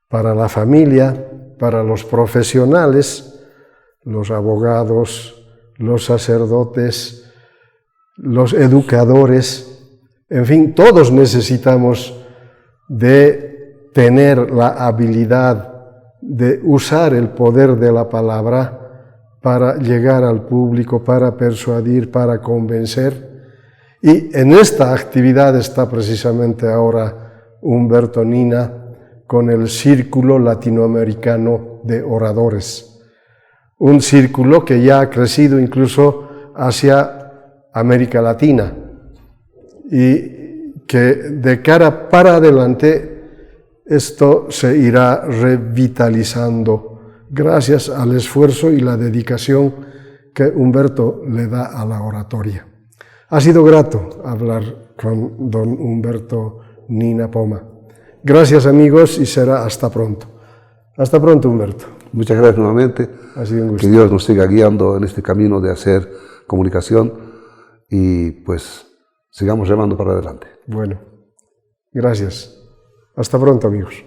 Speaker 1: para la familia, para los profesionales, los abogados, los sacerdotes, los educadores, en fin, todos necesitamos de tener la habilidad de usar el poder de la palabra para llegar al público, para persuadir, para convencer. Y en esta actividad está precisamente ahora Humberto Nina con el Círculo Latinoamericano de Oradores. Un círculo que ya ha crecido incluso hacia América Latina y que de cara para adelante esto se irá revitalizando gracias al esfuerzo y la dedicación que Humberto le da a la oratoria. Ha sido grato hablar con don Humberto Nina Poma. Gracias amigos y será hasta pronto. Hasta pronto, Humberto.
Speaker 2: Muchas gracias nuevamente.
Speaker 1: Ha sido un gusto.
Speaker 2: Que Dios nos siga guiando en este camino de hacer comunicación y pues sigamos remando para adelante.
Speaker 1: Bueno, gracias. Hasta pronto amigos.